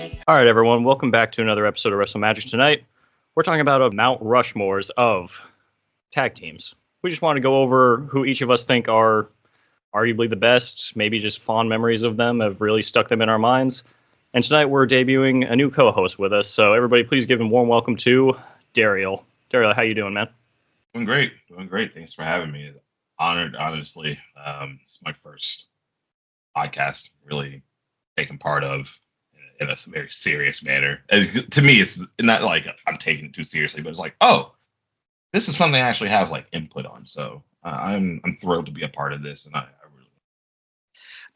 All right, everyone, welcome back to another episode of Wrestlemagic. Tonight, we're talking about a Mount Rushmores of tag teams. We just want to go over who each of us think are arguably the best, maybe just fond memories of them have really stuck them in our minds. And tonight, we're debuting a new co-host with us, so everybody please give a warm welcome to Daryl. Daryl, how you doing, man? Doing great. Thanks for having me. Honored, honestly. It's my first podcast really taking part of in a very serious manner. And to me, it's not like I'm taking it too seriously, but it's like, oh, this is something I actually have like input on. So I'm thrilled to be a part of this, and I really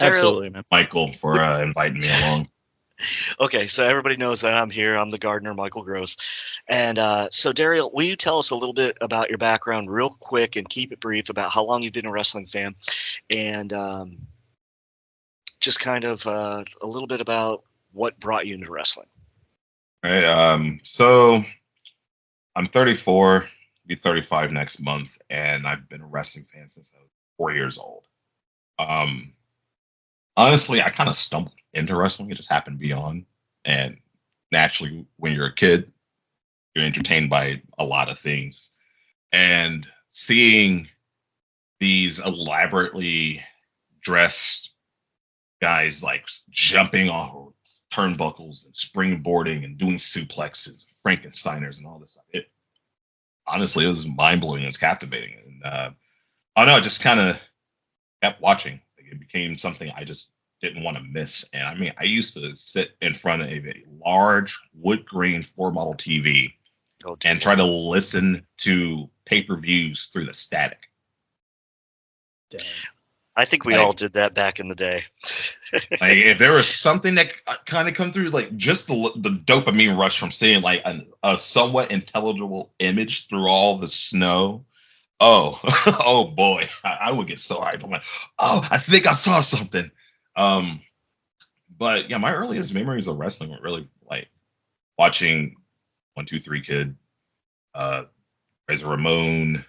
Absolutely, man. Michael for inviting me along. Okay, so everybody knows that I'm here. I'm the gardener, Michael Gross. And so, Daryl, will you tell us a little bit about your background real quick and keep it brief about how long you've been a wrestling fan and just kind of a little bit about what brought you into wrestling? All right. So I'm 34, be 35 next month, and I've been a wrestling fan since I was 4 years old. Honestly, I kind of stumbled into wrestling. It just happened to be on. And naturally, when you're a kid, you're entertained by a lot of things. And seeing these elaborately dressed guys like jumping off turnbuckles and springboarding and doing suplexes, Frankensteiners and all this stuff. Honestly, it was mind-blowing. It was captivating. And I don't know, I just kind of kept watching. It became something I just didn't want to miss. And I mean, I used to sit in front of a large wood grain floor model TV and try to listen to pay-per-views through the static. Damn. I think we all did that back in the day. Like, if there was something that kind of come through, like just the dopamine rush from seeing like a somewhat intelligible image through all the snow. Oh, oh boy, I would get so hyped. I'm like, oh, I think I saw something. But yeah, my earliest memories of wrestling were really like watching 1-2-3 Kid, Razor Ramon,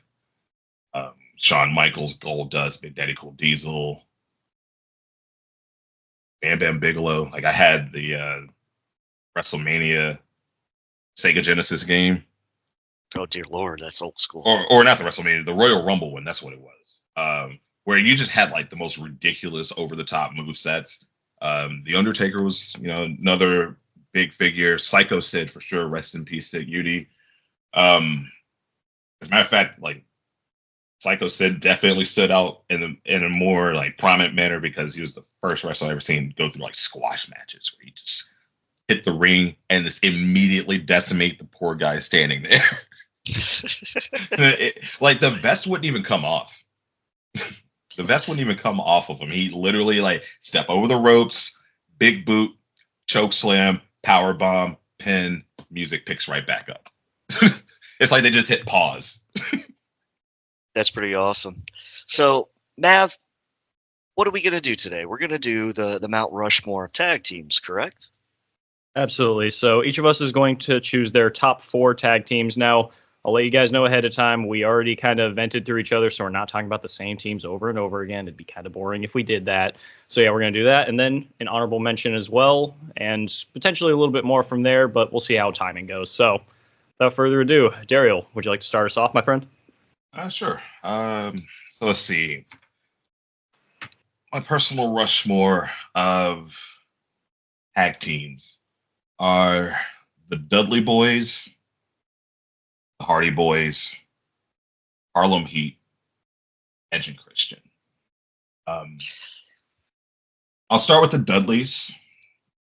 Shawn Michaels, Goldust, Big Daddy Cool Diesel, Bam Bam Bigelow. Like I had the WrestleMania Sega Genesis game. Oh dear Lord, that's old school. Or not the WrestleMania, the Royal Rumble one. That's what it was. Where you just had like the most ridiculous over the top move sets. The Undertaker was, another big figure. Psycho Sid for sure. Rest in peace, Sid Udy. As a matter of fact, like Psycho Sid definitely stood out in a more like prominent manner because he was the first wrestler I ever seen go through like squash matches where he just hit the ring and just immediately decimate the poor guy standing there. Like the vest wouldn't even come off. The vest wouldn't even come off of him. He literally like step over the ropes, big boot, choke slam, power bomb, pin, music picks right back up. It's like they just hit pause. That's pretty awesome. So, Mav, what are we going to do today? We're going to do the Mount Rushmore of tag teams, correct? Absolutely. So each of us is going to choose their top 4 tag teams. Now, I'll let you guys know ahead of time. We already kind of vented through each other, so we're not talking about the same teams over and over again. It'd be kind of boring if we did that. So yeah, we're going to do that. And then an honorable mention as well, and potentially a little bit more from there, but we'll see how timing goes. So without further ado, Daryl, would you like to start us off, my friend? Sure. So let's see. My personal Rushmore of tag teams are the Dudley Boys, the Hardy Boys, Harlem Heat, Edge and Christian. I'll start with the Dudleys.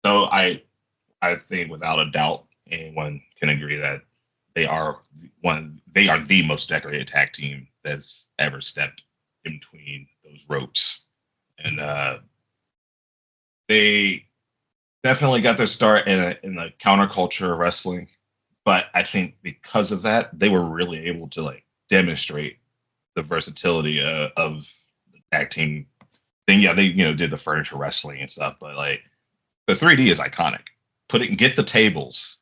So I think without a doubt anyone can agree that they are the most decorated tag team that's ever stepped in between those ropes. And they definitely got their start in the counterculture of wrestling. But I think because of that, they were really able to like demonstrate the versatility of the tag team thing. Yeah, they did the furniture wrestling and stuff, but like the 3D is iconic. Get the tables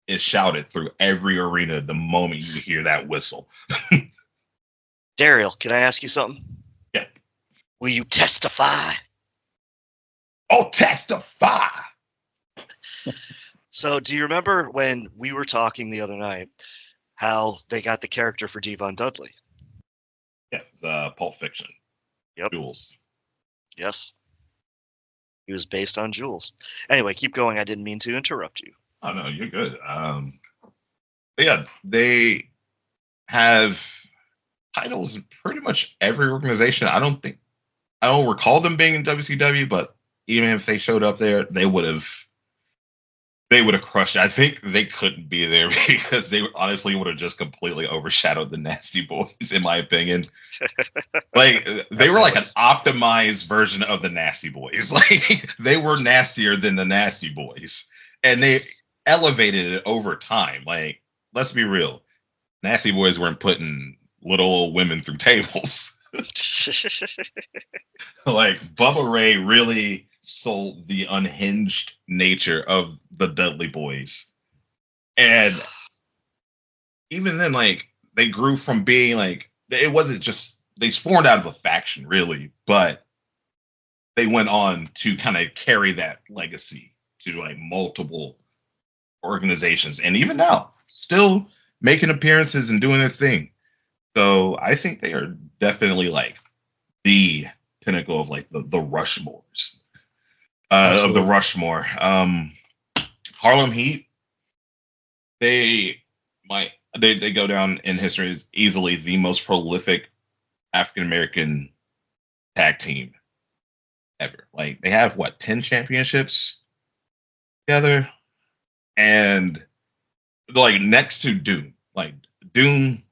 is shouted through every arena the moment you hear that whistle. Daryl, can I ask you something? Yeah. Will you testify? Oh, testify! So do you remember when we were talking the other night how they got the character for Devon Dudley? Yeah, it's Pulp Fiction. Yep. Jules. Yes. He was based on Jules. Anyway, keep going. I didn't mean to interrupt you. Oh no, you're good. But yeah, they have titles in pretty much every organization. I don't recall them being in WCW, but even if they showed up there, they would have crushed it. I think they couldn't be there because they honestly would have just completely overshadowed the Nasty Boys, in my opinion. Like they were like an optimized version of the Nasty Boys. Like they were nastier than the Nasty Boys, and they elevated it over time. Like let's be real, Nasty Boys weren't putting little old women through tables. Like Bubba Ray really sold the unhinged nature of the Dudley Boys. And even then, like, they grew from being like, it wasn't just, they formed out of a faction, really, but they went on to kind of carry that legacy to like multiple organizations. And even now, still making appearances and doing their thing. So I think they are definitely like the pinnacle of like the Rushmores. Of the Rushmore. Harlem Heat, they go down in history as easily the most prolific African American tag team ever. Like they have 10 championships together, and like next to Doom. Like Doom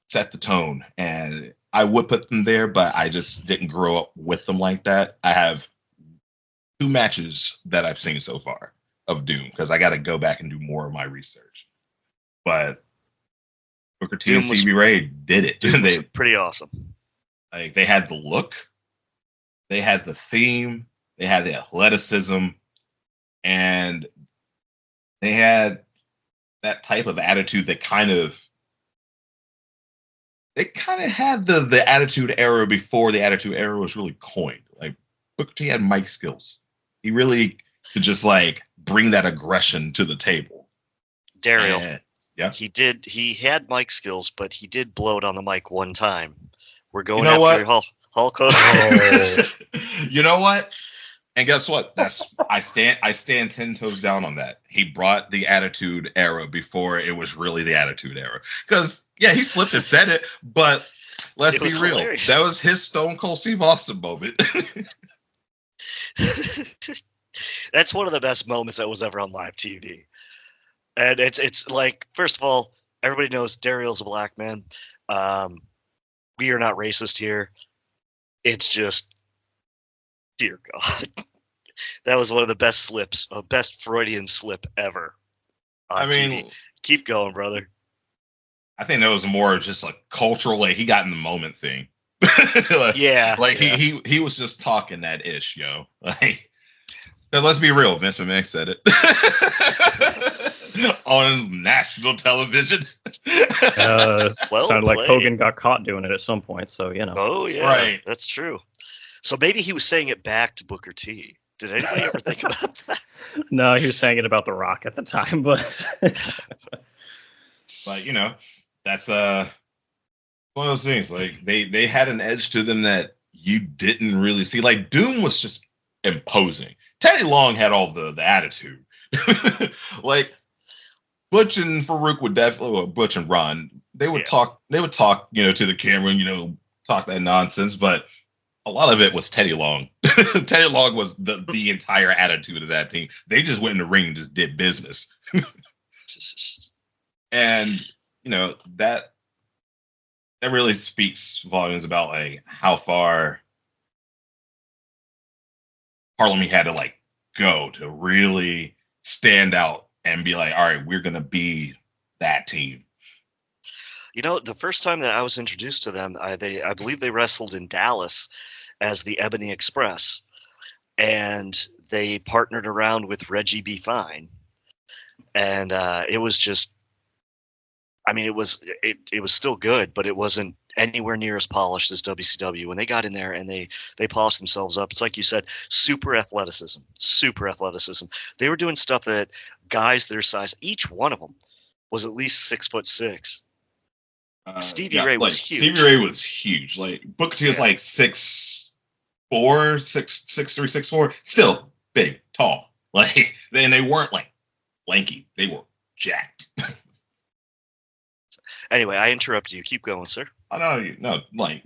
set the tone, and I would put them there, but I just didn't grow up with them like that. I have 2 matches that I've seen so far of Doom because I got to go back and do more of my research. But Booker T and CB Ray did it. Doom was pretty awesome. Like they had the look, they had the theme, they had the athleticism, and they had that type of attitude that kind of had the Attitude Era before the Attitude Era was really coined. Like Booker T had mic skills. He really could just like bring that aggression to the table. Daryl, yeah, he had mic skills, but he did blow it on the mic one time. We're going after Hulk Hogan. Oh. You know what? And guess what? I stand 10 toes down on that. He brought the Attitude Era before it was really the Attitude Era. Because yeah, he slipped and said it, but let's be real. Hilarious. That was his Stone Cold Steve Austin moment. That's one of the best moments that was ever on live TV. And it's like, first of all, everybody knows Daryl's a black man. We are not racist here. It's just, dear God. That was one of the best slips, best Freudian slip ever on TV. Keep going, brother. I think that was more just a cultural, like, he got in the moment thing. He was just talking that ish, yo. Like, let's be real, Vince McMahon said it on national television. Sounded like Hogan got caught doing it at some point, so you know. Oh yeah, right. That's true. So maybe he was saying it back to Booker T. Did anybody ever think about that? No, he was saying it about The Rock at the time, but but you know, that's one of those things. Like they had an edge to them that you didn't really see. Like Doom was just imposing. Teddy Long had all the attitude. Like Butch and Farouk would definitely, Butch and Ron, they would talk, to the camera and, talk that nonsense, but a lot of it was Teddy Long. Teddy Long was the entire attitude of that team. They just went in the ring and just did business. And, that really speaks volumes about like how far Harlem had to like go to really stand out and be like, all right, we're going to be that team. The first time that I was introduced to them, I believe they wrestled in Dallas as the Ebony Express, and they partnered around with Reggie B. Fine, and it was just, it was still good, but it wasn't anywhere near as polished as WCW. When they got in there and they polished themselves up, it's like you said, super athleticism. They were doing stuff that guys their size, each one of them, was at least 6'6". Stevie Ray was huge. Stevie Ray was huge. Like Booker T was like 6'4", 6'3", 6'4", still big, tall. Like, and they weren't like lanky; they were jacked. Anyway, I interrupted you. Keep going, sir. No. Like,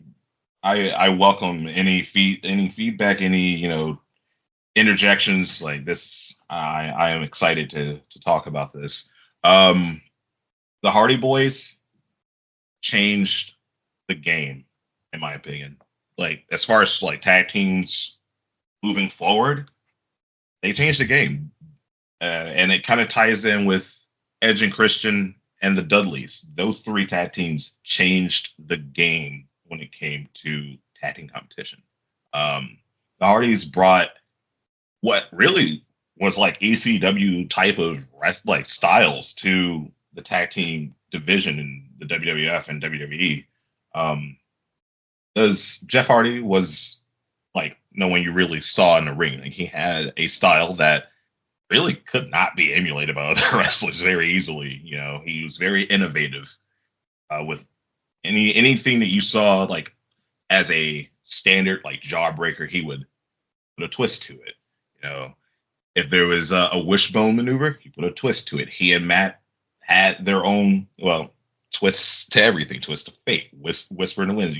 I welcome any feedback, any interjections like this. I am excited to talk about this. The Hardy Boys changed the game, in my opinion. Like, as far as like tag teams moving forward, they changed the game, and it kind of ties in with Edge and Christian and the Dudleys. Those three tag teams changed the game when it came to tag team competition. The Hardys brought what really was like ECW type of like styles to the tag team division in the WWF and WWE. Because Jeff Hardy was like no one you really saw in the ring. Like, he had a style that really could not be emulated by other wrestlers very easily. He was very innovative with anything that you saw like as a standard like jawbreaker. He would put a twist to it. If there was a wishbone maneuver, he put a twist to it. He and Matt had their own twists to everything. Twist of fate, whisper in the wind.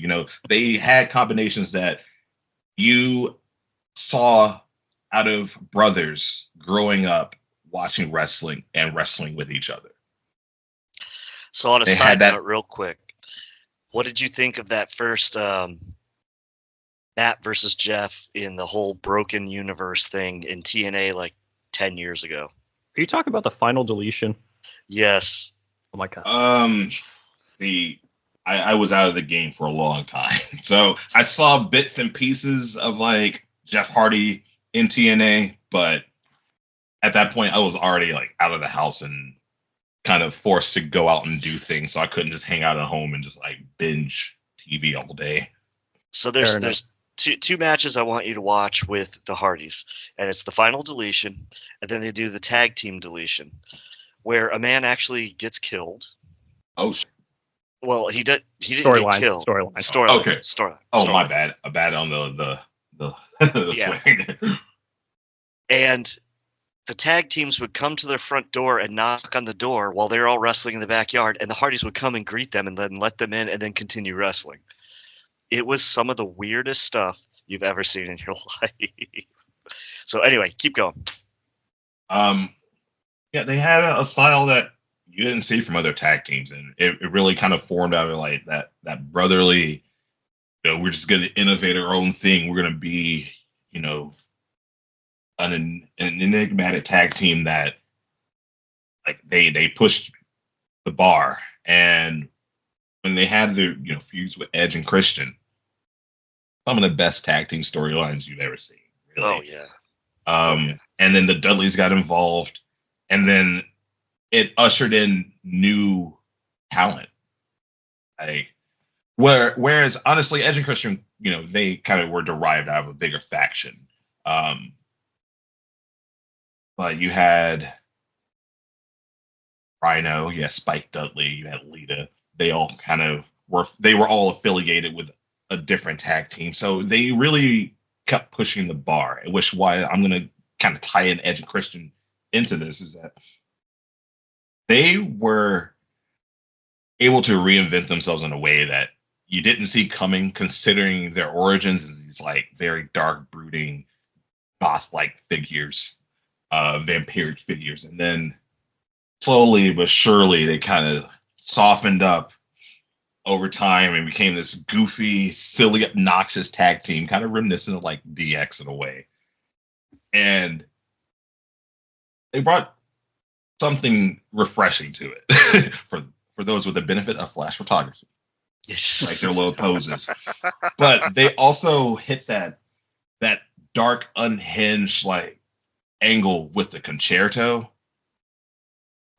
They had combinations that you saw out of brothers growing up watching wrestling and wrestling with each other. So on a side note, real quick, what did you think of that first Matt versus Jeff in the whole Broken Universe thing in TNA like 10 years ago? Are you talking about the final deletion? Yes. Oh my god. See, I was out of the game for a long time, so I saw bits and pieces of like Jeff Hardy in TNA, but at that point I was already like out of the house and kind of forced to go out and do things, so I couldn't just hang out at home and just like binge TV all day. So there's two matches I want you to watch with the Hardys, and it's the final deletion, and then they do the tag team deletion, where a man actually gets killed. Oh, well, he didn't get killed. Storyline. Okay. Storyline. My bad. A bad on the Yeah. swing. And the tag teams would come to their front door and knock on the door while they're all wrestling in the backyard, and the Hardys would come and greet them and then let them in and then continue wrestling. It was some of the weirdest stuff you've ever seen in your life. So anyway, keep going. Yeah, they had a style that you didn't see from other tag teams, and it really kind of formed out of like that brotherly, we're just going to innovate our own thing. We're going to be, an enigmatic tag team that like they pushed the bar. And when they had their feuds with Edge and Christian, some of the best tag team storylines you've ever seen. Really. Oh yeah. And then the Dudleys got involved, and then it ushered in new talent. Whereas honestly, Edge and Christian, they kind of were derived out of a bigger faction. But you had Rhino, you had Spike Dudley, you had Lita. They all kind of were all affiliated with a different tag team. So they really kept pushing the bar, which is why I'm going to kind of tie in Edge and Christian into this, is that they were able to reinvent themselves in a way that you didn't see coming, considering their origins as these like very dark, brooding, goth-like figures, vampiric figures. And then slowly but surely they kind of softened up over time and became this goofy, silly, obnoxious tag team, kind of reminiscent of like DX in a way. And they brought something refreshing to it for those with the benefit of flash photography, like their little poses. But they also hit that dark, unhinged like angle with the concerto.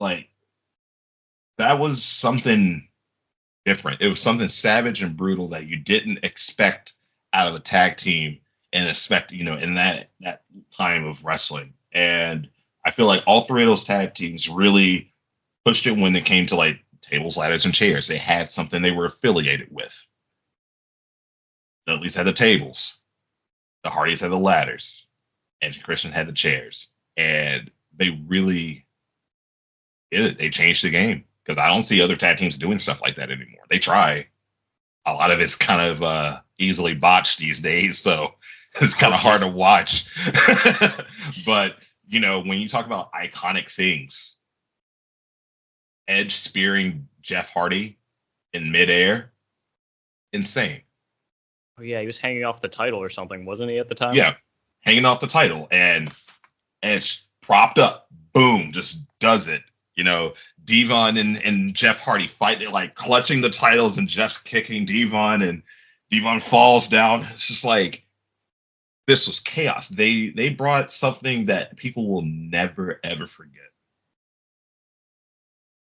Like, that was something different. It was something savage and brutal that you didn't expect out of a tag team and expect, in that time of wrestling. And I feel like all three of those tag teams really pushed it when it came to like tables, ladders, and chairs. They had something they were affiliated with. The Dudleys had the tables. The Hardys had the ladders. Edge and Christian had the chairs. And they really did it. They changed the game. Because I don't see other tag teams doing stuff like that anymore. They try. A lot of it's kind of easily botched these days, so it's kind of hard to watch. But, when you talk about iconic things, Edge spearing Jeff Hardy in midair, insane. Oh, yeah, he was hanging off the title or something, wasn't he, at the time? Yeah, hanging off the title. And Edge propped up. Boom, just does it. Devon and Jeff Hardy fight, like clutching the titles, and Jeff's kicking Devon, and Devon falls down. It's just like, this was chaos. They brought something that people will never, ever forget.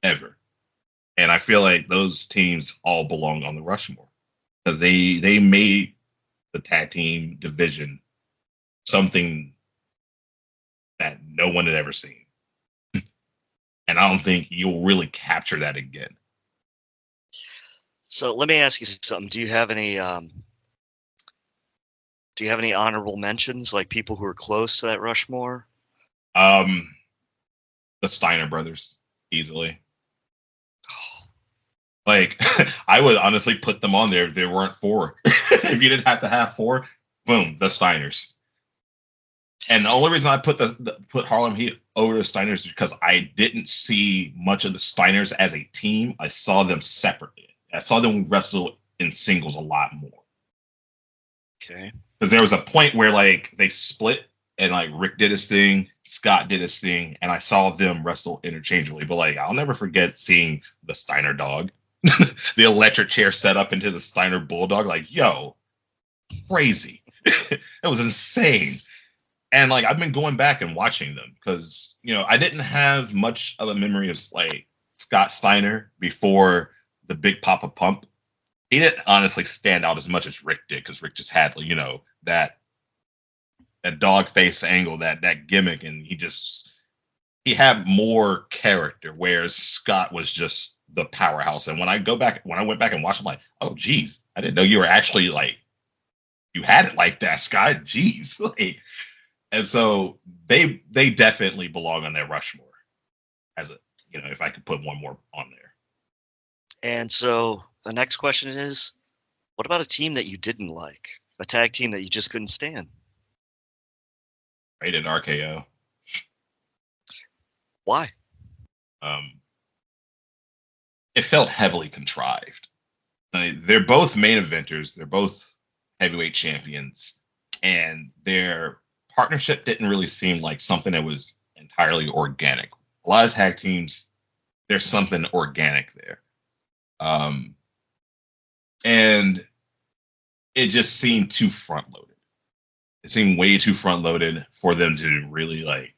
Ever. And I feel like those teams all belong on the Rushmore. Because they made the tag team division something that no one had ever seen. And I don't think you'll really capture that again. So let me ask you something. Do you have any honorable mentions, like people who are close to that Rushmore? The Steiner brothers, easily. Like, I would honestly put them on there if there weren't four. If you didn't have to have four, boom, the Steiners. And the only reason I put Harlem Heat over the Steiners is because I didn't see much of the Steiners as a team. I saw them separately. I saw them wrestle in singles a lot more. Okay. Because there was a point where like they split and like Rick did his thing, Scott did his thing, and I saw them wrestle interchangeably. But like I'll never forget seeing the Steiner dog, the electric chair set up into the Steiner bulldog. Like, yo, crazy. It was insane. And like I've been going back and watching them because I didn't have much of a memory of like Scott Steiner before the Big Papa Pump. He didn't honestly stand out as much as Rick did because Rick just had that dog face angle, that gimmick, and he had more character, whereas Scott was just the powerhouse. And when I went back and watched, I'm like, oh geez, I didn't know you were actually like you had it like that, Scott. Jeez, like. And so they definitely belong on their Rushmore as if I could put one more on there. And so the next question is, what about a team that you didn't like? A tag team that you just couldn't stand? Rated RKO. Why? It felt heavily contrived. They're both main eventers. They're both heavyweight champions. And their partnership didn't really seem like something that was entirely organic. A lot of tag teams, there's something organic there. And it just seemed too front loaded. It seemed way too front loaded for them to really like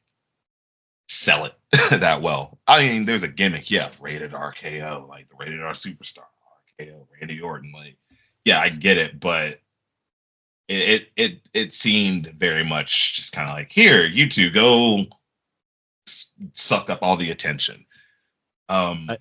sell it that well. I mean, there's a gimmick, yeah, rated RKO, like the rated R superstar, RKO, Randy Orton, like, yeah, I get it, but it seemed very much just kind of like, here, you two go suck up all the attention. I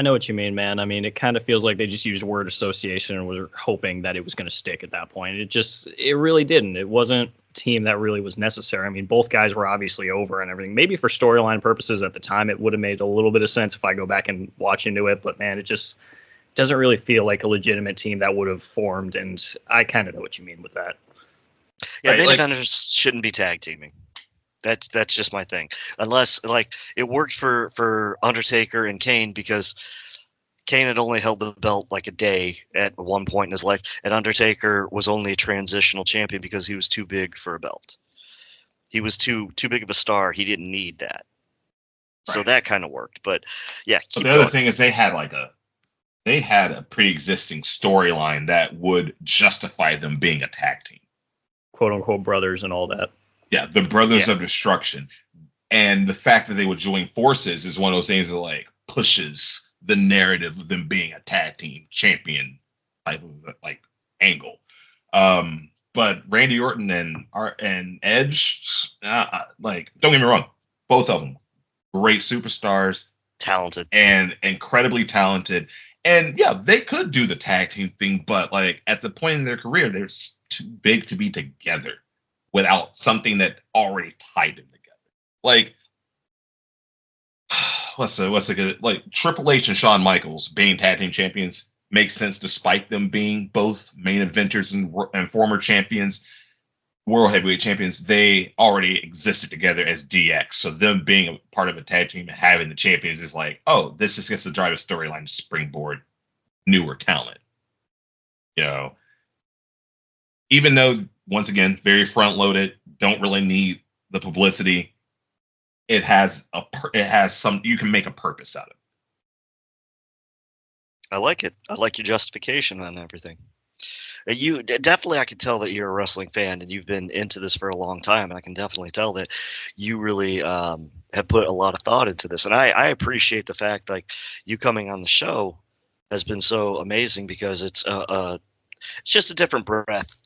know what you mean, man. I mean, it kind of feels like they just used word association and were hoping that it was going to stick at that point. It really didn't. It wasn't a team that really was necessary. I mean, both guys were obviously over and everything. Maybe for storyline purposes at the time, it would have made a little bit of sense if I go back and watch into it. But man, it just doesn't really feel like a legitimate team that would have formed. And I kind of know what you mean with that. Yeah, right, main like, eventers shouldn't be tag teaming. That's just my thing. Unless like it worked for Undertaker and Kane because Kane had only held the belt like a day at one point in his life, and Undertaker was only a transitional champion because he was too big for a belt. He was too big of a star. He didn't need that. Right. So that kind of worked. But yeah. But the other thing is they had a pre-existing storyline that would justify them being a tag team. Quote unquote brothers and all that. Yeah, the Brothers of Destruction. And the fact that they would join forces is one of those things that like pushes the narrative of them being a tag team champion type of like angle. But Randy Orton and Edge, like, don't get me wrong, both of them great superstars, Talented. and incredibly talented. And yeah, they could do the tag team thing, but like at the point in their career, they're too big to be together without something that already tied them together. Like, what's a good, like, Triple H and Shawn Michaels being tag team champions makes sense despite them being both main eventers and former champions, world heavyweight champions. They already existed together as DX, so them being a part of a tag team and having the champions is like, oh, this just gets to drive a storyline to springboard newer talent. You know, even though, once again, very front loaded, don't really need the publicity. It has some, you can make a purpose out of it. I like it. I like your justification on everything. You definitely, I can tell that you're a wrestling fan and you've been into this for a long time. And I can definitely tell that you really have put a lot of thought into this. And I appreciate the fact, like, you coming on the show has been so amazing, because it's just a different breath.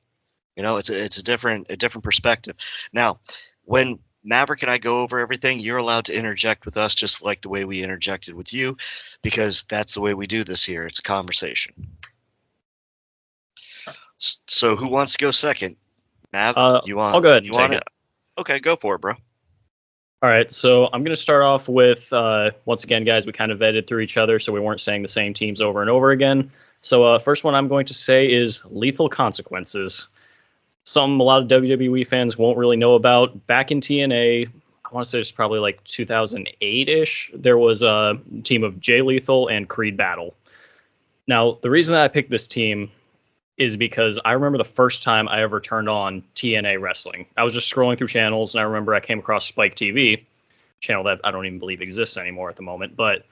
You know, it's a different perspective. Now, when Maverick and I go over everything, you're allowed to interject with us just like the way we interjected with you, because that's the way we do this here. It's a conversation. So who wants to go second? Mav, you want? I'll go ahead. You want it? Okay, go for it, bro. All right, so I'm going to start off with, once again, guys, we kind of vetted through each other, so we weren't saying the same teams over and over again. So first one I'm going to say is Lethal Consequences. Something a lot of WWE fans won't really know about. Back in TNA, I want to say it's probably like 2008-ish, there was a team of Jay Lethal and Creed Battle. Now, the reason that I picked this team is because I remember the first time I ever turned on TNA wrestling. I was just scrolling through channels, and I remember I came across Spike TV, channel that I don't even believe exists anymore at the moment. But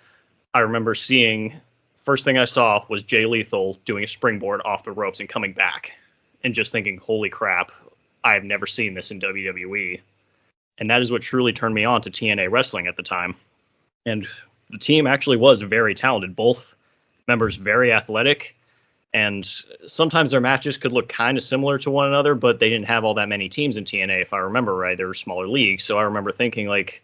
I remember seeing, first thing I saw was Jay Lethal doing a springboard off the ropes and coming back, and just thinking, holy crap, I have never seen this in WWE. And that is what truly turned me on to TNA wrestling at the time. And the team actually was very talented, both members very athletic. And sometimes their matches could look kind of similar to one another, but they didn't have all that many teams in TNA, if I remember right. They were smaller leagues. So I remember thinking, like,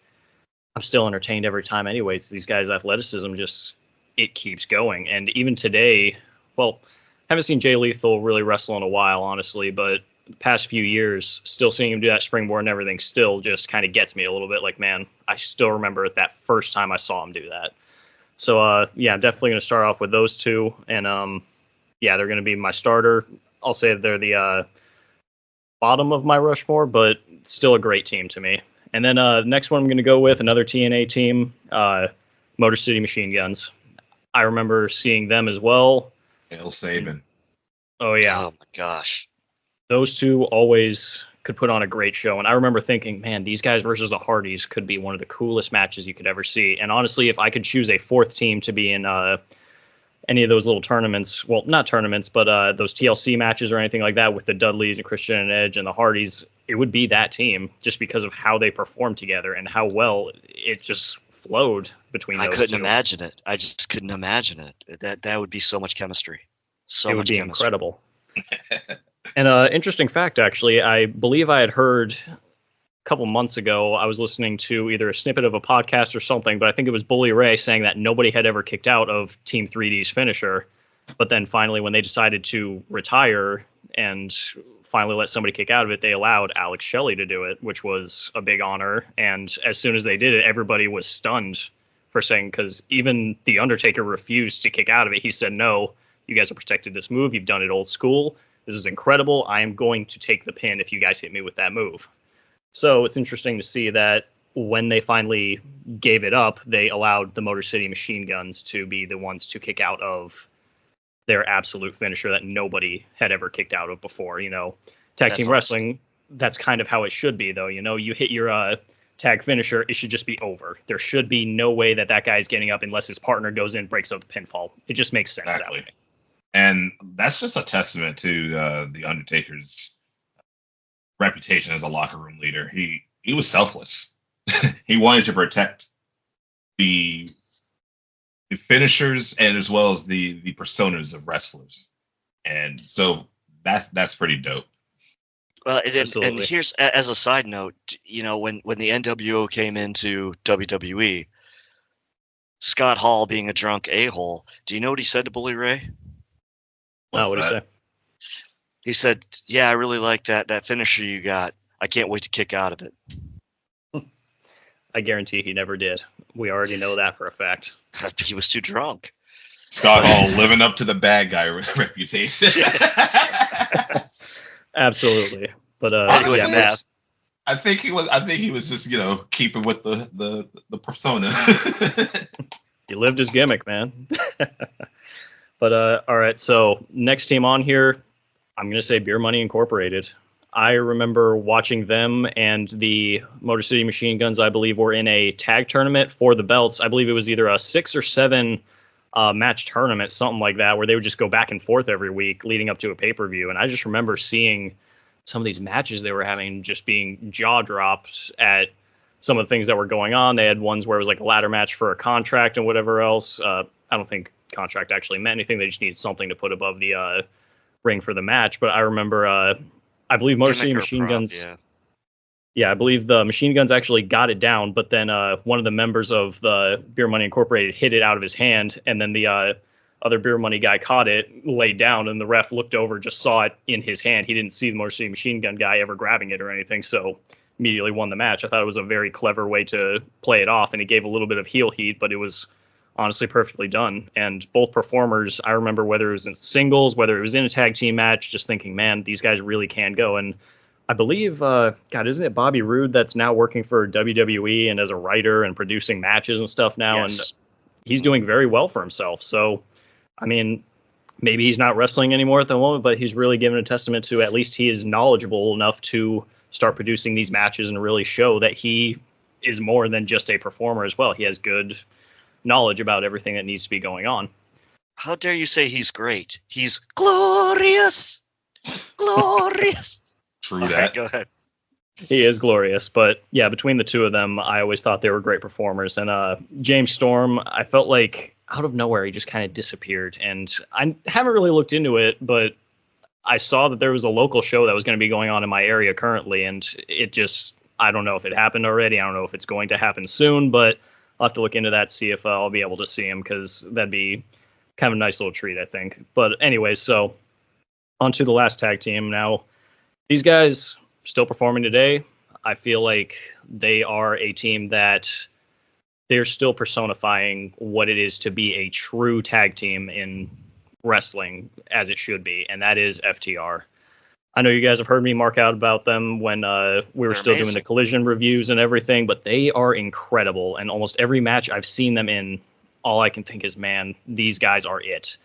I'm still entertained every time anyways. These guys' athleticism just, it keeps going. And even today, well, haven't seen Jay Lethal really wrestle in a while, honestly, but the past few years, still seeing him do that springboard and everything still just kind of gets me a little bit. Like, man, I still remember that first time I saw him do that. So, yeah, I'm definitely going to start off with those two. And, yeah, they're going to be my starter. I'll say they're the bottom of my Rushmore, but still a great team to me. And then next one I'm going to go with, another TNA team, Motor City Machine Guns. I remember seeing them as well. El Sabin. Oh, yeah. Oh, my gosh. Those two always could put on a great show. And I remember thinking, man, these guys versus the Hardys could be one of the coolest matches you could ever see. And honestly, if I could choose a fourth team to be in any of those little tournaments, well, not tournaments, but those TLC matches or anything like that with the Dudleys and Christian and Edge and the Hardys, it would be that team just because of how they performed together and how well it just flowed between those two. I couldn't imagine it. I just couldn't imagine it. That would be so much chemistry. It would be incredible. And interesting fact, actually, I believe I had heard a couple months ago, I was listening to either a snippet of a podcast or something, but I think it was Bully Ray saying that nobody had ever kicked out of Team 3D's finisher. But then finally, when they decided to retire and finally let somebody kick out of it, they allowed Alex Shelley to do it, which was a big honor. And as soon as they did it, everybody was stunned for saying, because even The Undertaker refused to kick out of it. He said, no, you guys have protected this move. You've done it old school. This is incredible. I am going to take the pin if you guys hit me with that move. So it's interesting to see that when they finally gave it up, they allowed the Motor City Machine Guns to be the ones to kick out of their absolute finisher that nobody had ever kicked out of before. You know, tag team wrestling, that's kind of how it should be, though. You know, you hit your tag finisher, it should just be over. There should be no way that that guy's getting up unless his partner goes in, breaks up the pinfall. It just makes sense that way. And that's just a testament to the Undertaker's reputation as a locker room leader. He was selfless. He wanted to protect the the finishers and as well as the personas of wrestlers. And so that's pretty dope. Well, and Absolutely. here's as a side note, when the NWO came into WWE, Scott Hall being a drunk a-hole, do you know what he said to Bully Ray? What's What do you that? say? He said, "Yeah, I really like that finisher you got. I can't wait to kick out of it." I guarantee he never did. We already know that for a fact. He was too drunk. Scott Hall living up to the bad guy reputation. Absolutely. But Anyway, Honestly, Matt. I think he was just keeping with the persona. he lived his gimmick, man. But all right, so next team on here, I'm gonna say Beer Money Incorporated. I remember watching them and the Motor City Machine Guns, I believe, were in a tag tournament for the belts. I believe it was either a 6 or 7 match tournament, something like that, where they would just go back and forth every week leading up to a pay-per-view. And I just remember seeing some of these matches they were having just being jaw dropped at some of the things that were going on. They had ones where it was like a ladder match for a contract and whatever else. I don't think contract actually meant anything. They just needed something to put above the ring for the match. But I remember, I believe Motor City Machine Guns. Yeah, I believe the Machine Guns actually got it down, but then one of the members of the Beer Money Incorporated hit it out of his hand, and then the other Beer Money guy caught it, laid down, and the ref looked over, just saw it in his hand. He didn't see the Motor City Machine Gun guy ever grabbing it or anything, so immediately won the match. I thought it was a very clever way to play it off, and it gave a little bit of heel heat, but it was honestly perfectly done. And both performers, I remember whether it was in singles, whether it was in a tag team match, just thinking, man, these guys really can go. And I believe, God, isn't it Bobby Roode that's now working for WWE and as a writer and producing matches and stuff now? Yes. And he's doing very well for himself. So, I mean, maybe he's not wrestling anymore at the moment, but he's really given a testament to at least he is knowledgeable enough to start producing these matches and really show that he is more than just a performer as well. He has good knowledge about everything that needs to be going on. How dare you say he's great? He's glorious. Glorious. True All that. right, go ahead. He is glorious, but yeah, between the two of them, I always thought they were great performers. And James Storm, I felt like out of nowhere, he just kind of disappeared. And I haven't really looked into it, but I saw that there was a local show that was going to be going on in my area currently, and it just, I don't know if it happened already. I don't know if it's going to happen soon, but I'll have to look into that, see if I'll be able to see him, because that'd be kind of a nice little treat, I think. But anyways, so on to the last tag team. Now, these guys still performing today. I feel like they are a team that they're still personifying what it is to be a true tag team in wrestling, as it should be, and that is FTR. I know you guys have heard me mark out about them when we were They're still amazing. doing the collision reviews and everything, but they are incredible. And almost every match I've seen them in, all I can think is, man, these guys are it.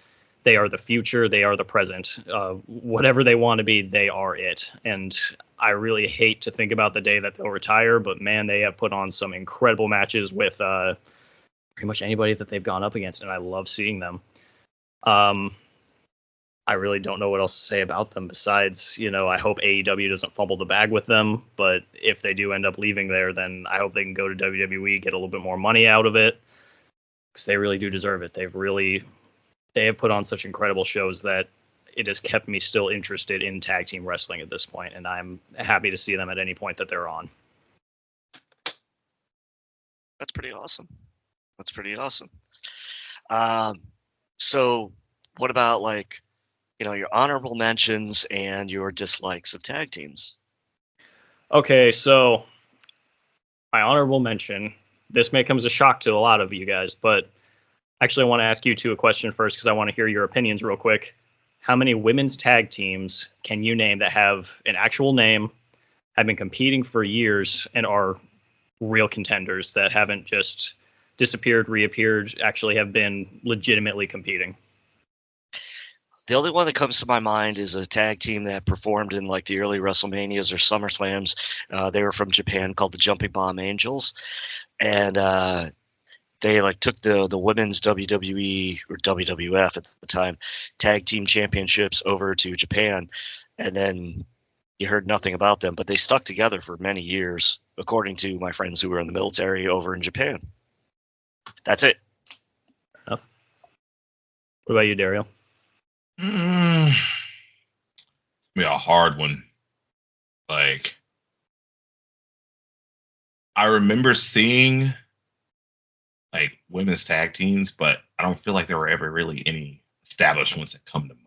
They are the future. They are the present. Whatever they want to be, they are it. And I really hate to think about the day that they'll retire, but man, they have put on some incredible matches with pretty much anybody that they've gone up against, and I love seeing them. I really don't know what else to say about them besides, I hope AEW doesn't fumble the bag with them. But if they do end up leaving there, then I hope they can go to WWE, get a little bit more money out of it, because they really do deserve it. They have put on such incredible shows that it has kept me still interested in tag team wrestling at this point, and I'm happy to see them at any point that they're on. That's pretty awesome. So what about your honorable mentions and your dislikes of tag teams? Okay, so my honorable mention, this may come as a shock to a lot of you guys, but actually I want to ask you two a question first because I want to hear your opinions real quick. How many women's tag teams can you name that have an actual name, have been competing for years, and are real contenders that haven't just disappeared, reappeared, actually have been legitimately competing? The only one that comes to my mind is a tag team that performed in the early WrestleManias or SummerSlams. They were from Japan, called the Jumping Bomb Angels, and they took the women's WWE or WWF at the time tag team championships over to Japan, and then you heard nothing about them. But they stuck together for many years, according to my friends who were in the military over in Japan. That's it. What about you, Dario? Mm, be a hard one. Like, I remember seeing like women's tag teams, but I don't feel like there were ever really any established ones that come to mind.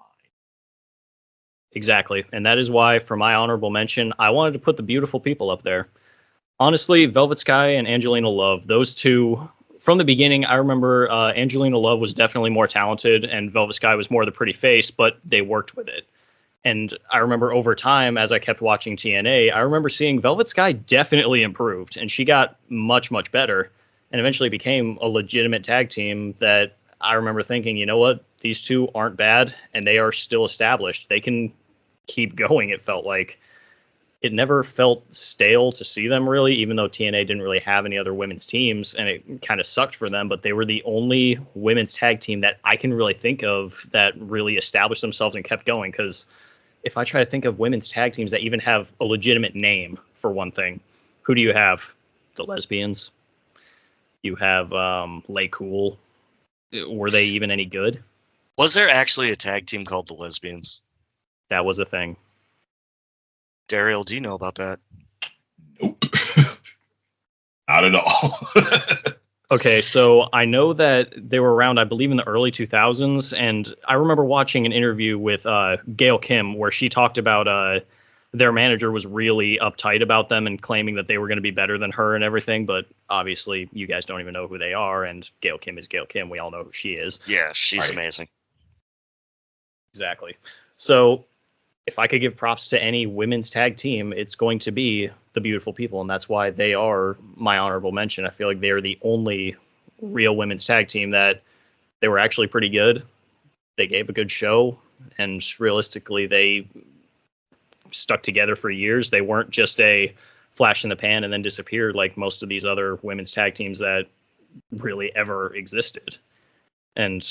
Exactly. And that is why, for my honorable mention, I wanted to put the beautiful people up there. Honestly, Velvet Sky and Angelina Love, those two, from the beginning, I remember Angelina Love was definitely more talented and Velvet Sky was more the pretty face, but they worked with it. And I remember over time, as I kept watching TNA, I remember seeing Velvet Sky definitely improved, and she got much, much better, and eventually became a legitimate tag team that I remember thinking, you know what, these two aren't bad, and they are still established. They can keep going, it felt like. It never felt stale to see them, really, even though TNA didn't really have any other women's teams, and it kind of sucked for them, but they were the only women's tag team that I can really think of that really established themselves and kept going, because if I try to think of women's tag teams that even have a legitimate name, for one thing, who do you have? The Lesbians. You have Lay Cool. Were they even any good? Was there actually a tag team called the Lesbians? That was a thing. Daryl, do you know about that? Nope. Not at all. Okay, so I know that they were around, I believe, in the early 2000s, and I remember watching an interview with Gail Kim where she talked about their manager was really uptight about them and claiming that they were going to be better than her and everything, but obviously you guys don't even know who they are, and Gail Kim is Gail Kim. We all know who she is. Yeah, she's Right. amazing. Exactly. So if I could give props to any women's tag team, it's going to be the Beautiful People, and that's why they are my honorable mention. I feel like they are the only real women's tag team that they were actually pretty good. They gave a good show, and realistically, they stuck together for years. They weren't just a flash in the pan and then disappeared like most of these other women's tag teams that really ever existed. And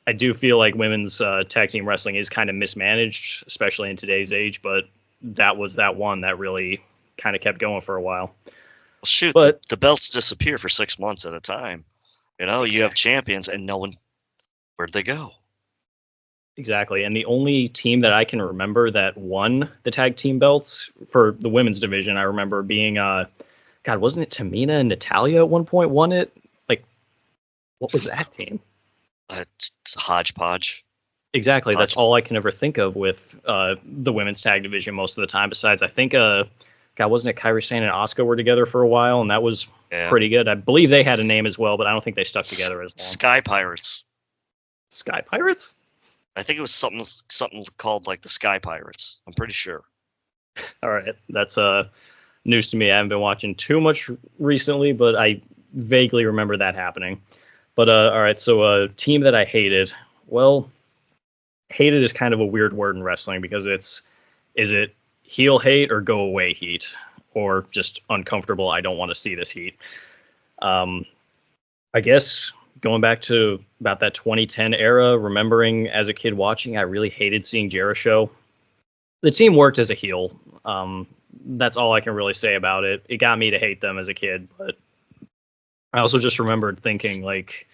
I do feel like women's tag team wrestling is kind of mismanaged, especially in today's age, but that was that one that really kind of kept going for a while. Well, shoot, But the belts disappear for 6 months at a time. You know, you have Exactly. champions and no one, where'd they go? Exactly. And the only team that I can remember that won the tag team belts for the women's division, I remember being, God, wasn't it Tamina and Natalia at one point won it? Like, what was that team? It's a hodgepodge. Exactly. That's Hodge- all I can ever think of with the women's tag division most of the time. Besides, I think, God, wasn't it Kairi Sane and Asuka were together for a while, and that was Yeah. pretty good. I believe they had a name as well, but I don't think they stuck together as long. Sky Pirates. Sky Pirates? I think it was something called like the Sky Pirates. I'm pretty sure. All right. That's news to me. I haven't been watching too much recently, but I vaguely remember that happening. But all right, so a team that I hated. Well, hated is kind of a weird word in wrestling because is it heel hate or go away heat or just uncomfortable? I don't want to see this heat. I guess going back to about that 2010 era, remembering as a kid watching, I really hated seeing Jericho. The team worked as a heel. That's all I can really say about it. It got me to hate them as a kid, but I also just remembered thinking, like,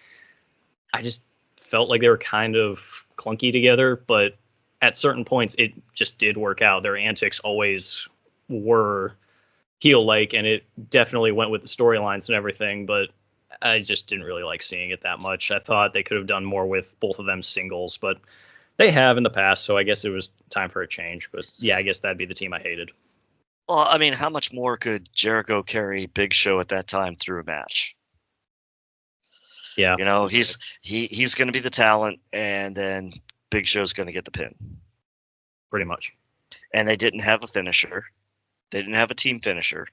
I just felt like they were kind of clunky together, but at certain points it just did work out. Their antics always were heel-like, and it definitely went with the storylines and everything, but I just didn't really like seeing it that much. I thought they could have done more with both of them singles, but they have in the past, so I guess it was time for a change. But yeah, I guess that'd be the team I hated. Well, I mean, how much more could Jericho carry Big Show at that time through a match? Yeah. You know, he's going to be the talent, and then Big Show's going to get the pin. Pretty much. And they didn't have a finisher. They didn't have a team finisher.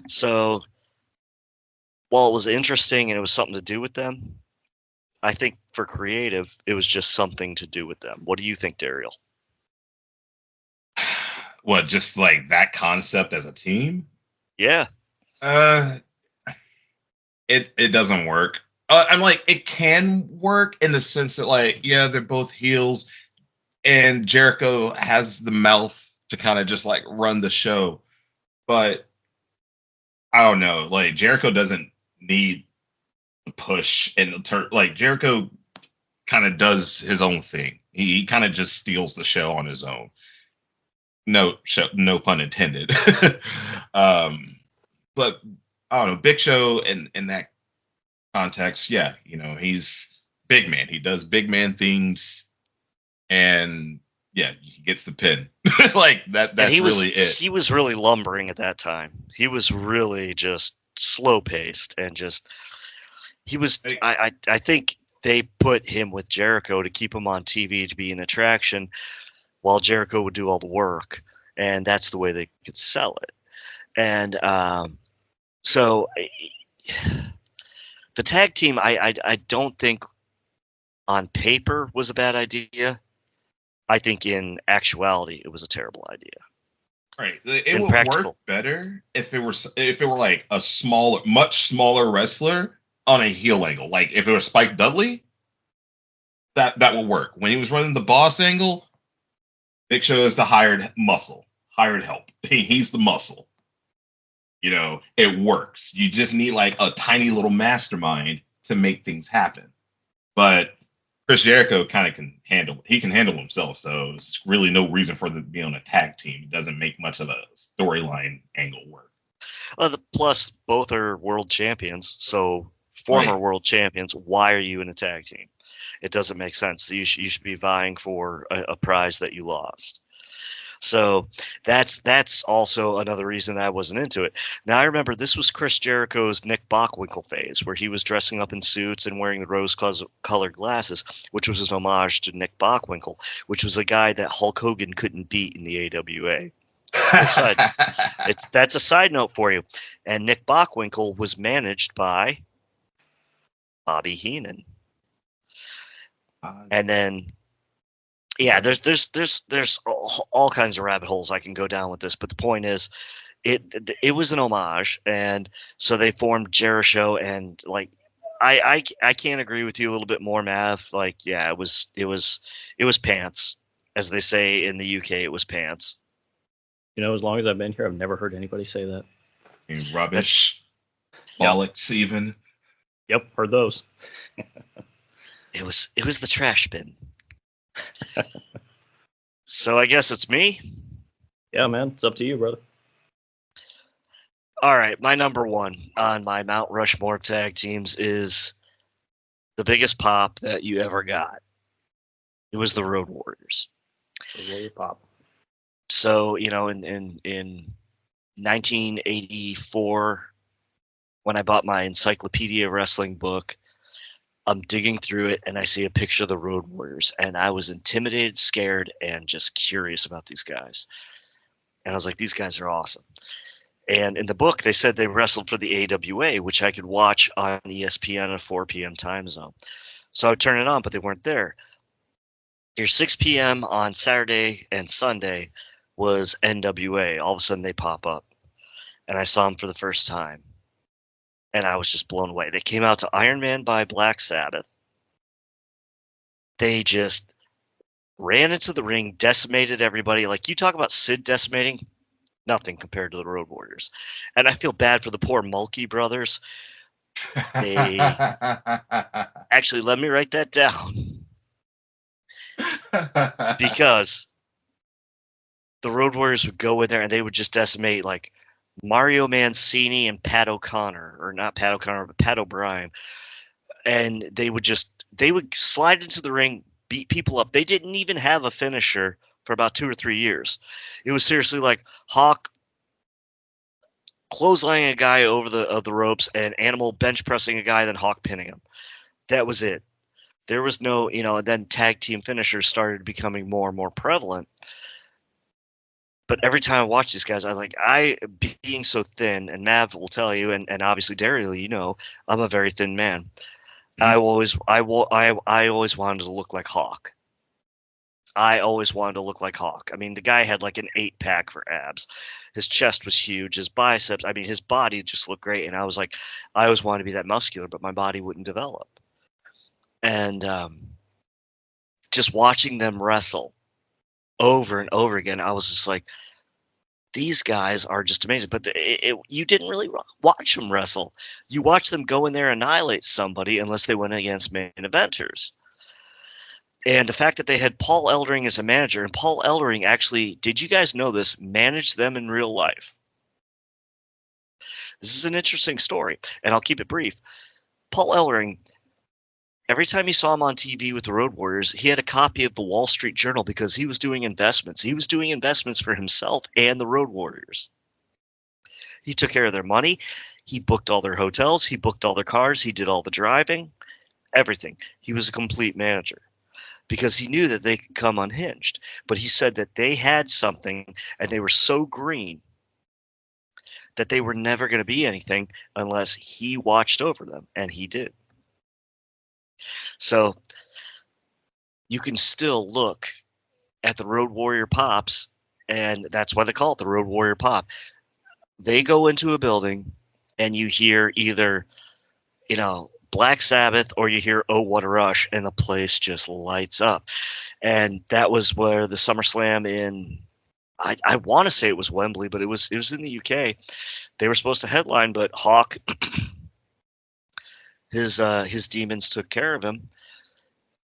So, while it was interesting and it was something to do with them, I think for creative, it was just something to do with them. What do you think, Daryl? What, just like that concept as a team? Yeah. It doesn't work. I'm like, it can work in the sense that, like, yeah, they're both heels, and Jericho has the mouth to kind of just like run the show. But I don't know, like Jericho doesn't need to push and turn. Like Jericho kind of does his own thing. He kind of just steals the show on his own. No pun intended. But I don't know, Big Show in that context, yeah, he's big man. He does big man things, and yeah, he gets the pin. Like that's really it. He was really lumbering at that time. He was really just slow paced and just he was. I think they put him with Jericho to keep him on TV to be an attraction, while Jericho would do all the work, and that's the way they could sell it. And so the tag team, I don't think on paper was a bad idea. I think in actuality it was a terrible idea. Right. It would work better if it were like a much smaller wrestler on a heel angle. Like if it was Spike Dudley, that would work. When he was running the boss angle, Big Show is the hired help. He's the muscle. It works. You just need like a tiny little mastermind to make things happen. But Chris Jericho kind of can handle himself, so there's really no reason for them to be on a tag team. It doesn't make much of a storyline angle work. Plus, both are world champions, so former world champions. Why are you in a tag team? It doesn't make sense. You should be vying for a prize that you lost. So that's also another reason I wasn't into it. Now I remember this was Chris Jericho's Nick Bockwinkel phase, where he was dressing up in suits and wearing the rose-colored glasses, which was an homage to Nick Bockwinkel, which was a guy that Hulk Hogan couldn't beat in the AWA. That's a side note for you. And Nick Bockwinkel was managed by Bobby Heenan. And then yeah, there's all kinds of rabbit holes I can go down with this, but the point is, it was an homage, and so they formed Jericho, and like I can't agree with you a little bit more, Mav. Like, yeah, it was pants, as they say in the UK. It was pants. As long as I've been here, I've never heard anybody say that. Rubbish, bollocks, even. Yep, heard those. It was the trash bin. So I guess it's me. Yeah, man, it's up to you, brother. All right, my number one on my Mount Rushmore tag teams is the biggest pop that you ever got. It was the Road Warriors. The pop. So, in 1984, when I bought my Encyclopedia Wrestling book, I'm digging through it, and I see a picture of the Road Warriors, and I was intimidated, scared, and just curious about these guys. And I was like, these guys are awesome. And in the book, they said they wrestled for the AWA, which I could watch on ESPN at 4 p.m. time zone. So I would turn it on, but they weren't there. Your 6 p.m. on Saturday and Sunday was NWA. All of a sudden, they pop up, and I saw them for the first time. And I was just blown away. They came out to Iron Man by Black Sabbath. They just ran into the ring, decimated everybody. Like, you talk about Sid decimating, nothing compared to the Road Warriors. And I feel bad for the poor Mulkey brothers. They actually, let me write that down. Because the Road Warriors would go in there and they would just decimate, like, Mario Mancini and Pat O'Connor, or not Pat O'Connor, but Pat O'Brien. And they would slide into the ring, beat people up. They didn't even have a finisher for about 2 or 3 years. It was seriously like Hawk clotheslining a guy over the ropes and Animal bench pressing a guy, then Hawk pinning him. That was it. There was no, and then tag team finishers started becoming more and more prevalent. But every time I watch these guys, I was like, being so thin, and Mav will tell you, and obviously Daryl, I'm a very thin man. Mm-hmm. I always wanted to look like Hawk. I mean, the guy had like an 8-pack for abs. His chest was huge. His biceps, I mean, his body just looked great. And I was like, I always wanted to be that muscular, but my body wouldn't develop. And just watching them wrestle over and over again, I was just like, these guys are just amazing. But you didn't really watch them wrestle. You watch them go in there and annihilate somebody unless they went against main eventers. And the fact that they had Paul Ellering as a manager, and Paul Ellering actually, did you guys know this, managed them in real life? This is an interesting story, and I'll keep it brief. Paul Ellering, every time you saw him on TV with the Road Warriors, he had a copy of the Wall Street Journal because he was doing investments. He was doing investments for himself and the Road Warriors. He took care of their money. He booked all their hotels. He booked all their cars. He did all the driving, everything. He was a complete manager because he knew that they could come unhinged. But he said that they had something and they were so green that they were never going to be anything unless he watched over them, and he did. So you can still look at the Road Warrior Pops, and that's why they call it the Road Warrior Pop. They go into a building and you hear either, Black Sabbath, or you hear "Oh What a Rush," and the place just lights up. And that was where the SummerSlam in, I want to say it was Wembley, but it was in the UK. They were supposed to headline, but Hawk, his demons took care of him,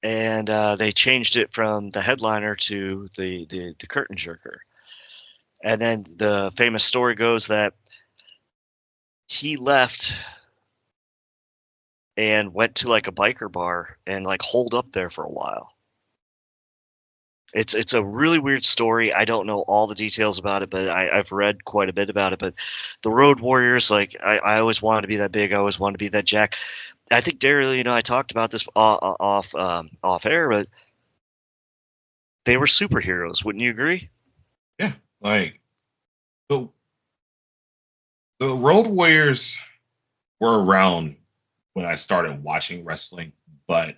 and they changed it from the headliner to the curtain jerker. And then the famous story goes that he left and went to like a biker bar and like holed up there for a while. It's a really weird story. I don't know all the details about it, but I've read quite a bit about it. But the Road Warriors, like I always wanted to be that big. I always wanted to be that jack. I think Daryl, I talked about this off air, but they were superheroes. Wouldn't you agree? Yeah, like the Road Warriors were around when I started watching wrestling, but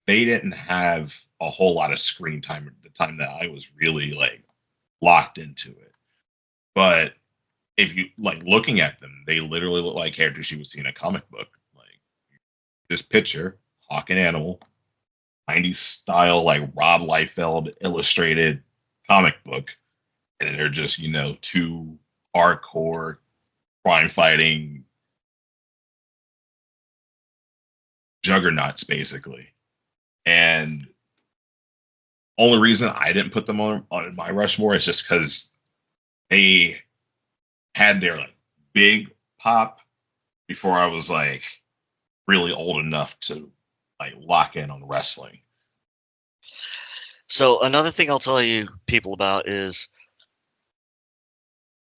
they didn't have a whole lot of screen time at the time that I was really like locked into it. But if you like looking at them, they literally look like characters you would see in a comic book. Like this picture, Hawk and Animal, 90s style, like Rob Liefeld illustrated comic book. And they're just, two hardcore crime fighting juggernauts, basically. And only reason I didn't put them on my Rushmore is just because they had their like big pop before I was like really old enough to like lock in on wrestling. So another thing I'll tell you people about is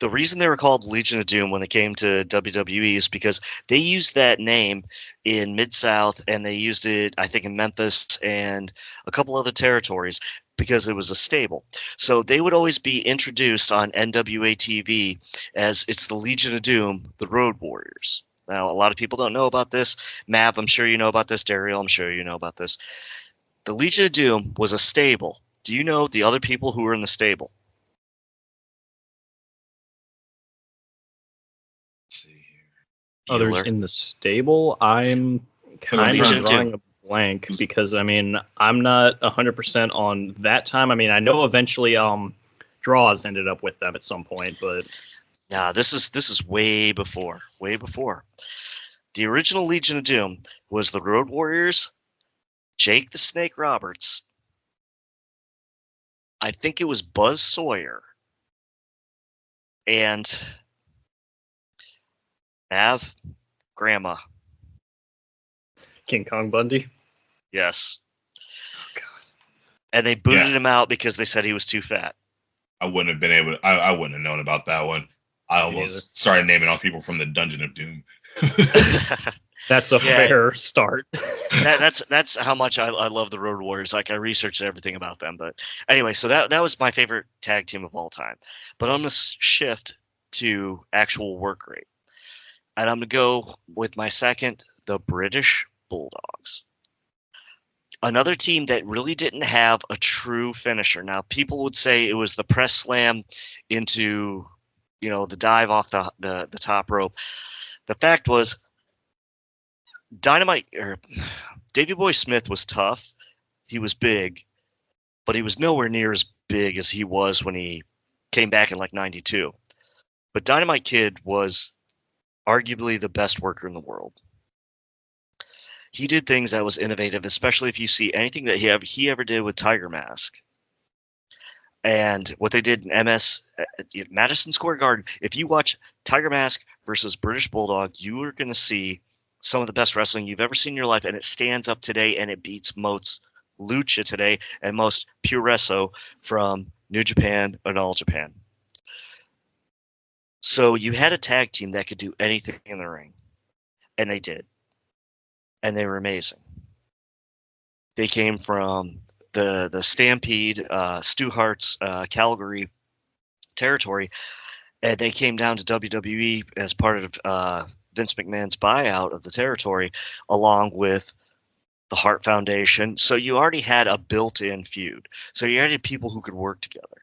the reason they were called Legion of Doom when they came to WWE is because they used that name in Mid-South, and they used it, I think, in Memphis and a couple other territories because it was a stable. So they would always be introduced on NWA TV as it's the Legion of Doom, the Road Warriors. Now, a lot of people don't know about this. Mav, I'm sure you know about this. Daryl, I'm sure you know about this. The Legion of Doom was a stable. Do you know the other people who were in the stable? Others in the stable, I'm kind of drawing a blank because I'm not 100% on that time. I know eventually Draws ended up with them at some point, but this is way before. The original Legion of Doom was the Road Warriors, Jake the Snake Roberts, I think it was Buzz Sawyer, and Av, Grandma. King Kong Bundy? Yes. Oh, God. And they booted him out because they said he was too fat. I wouldn't have been able to, I wouldn't have known about that one. I almost started naming off people from the Dungeon of Doom. That's a fair start. That's how much I love the Road Warriors. Like I researched everything about them. But anyway, so that was my favorite tag team of all time. But I'm going to shift to actual work rate. And I'm going to go with my second, the British Bulldogs. Another team that really didn't have a true finisher. Now, people would say it was the press slam into, the dive off the top rope. The fact was, Davey Boy Smith was tough. He was big, but he was nowhere near as big as he was when he came back in like 92. But Dynamite Kid was arguably the best worker in the world. He did things that was innovative, especially if you see anything that he ever did with Tiger Mask. And what they did in Madison Square Garden, if you watch Tiger Mask versus British Bulldog, you are going to see some of the best wrestling you've ever seen in your life, and it stands up today, and it beats most lucha today and most pure reso from New Japan and All Japan. So you had a tag team that could do anything in the ring, and they did, and they were amazing. They came from the Stampede, Stu Hart's Calgary territory, and they came down to WWE as part of Vince McMahon's buyout of the territory, along with the Hart Foundation. So you already had a built-in feud. So you already had people who could work together.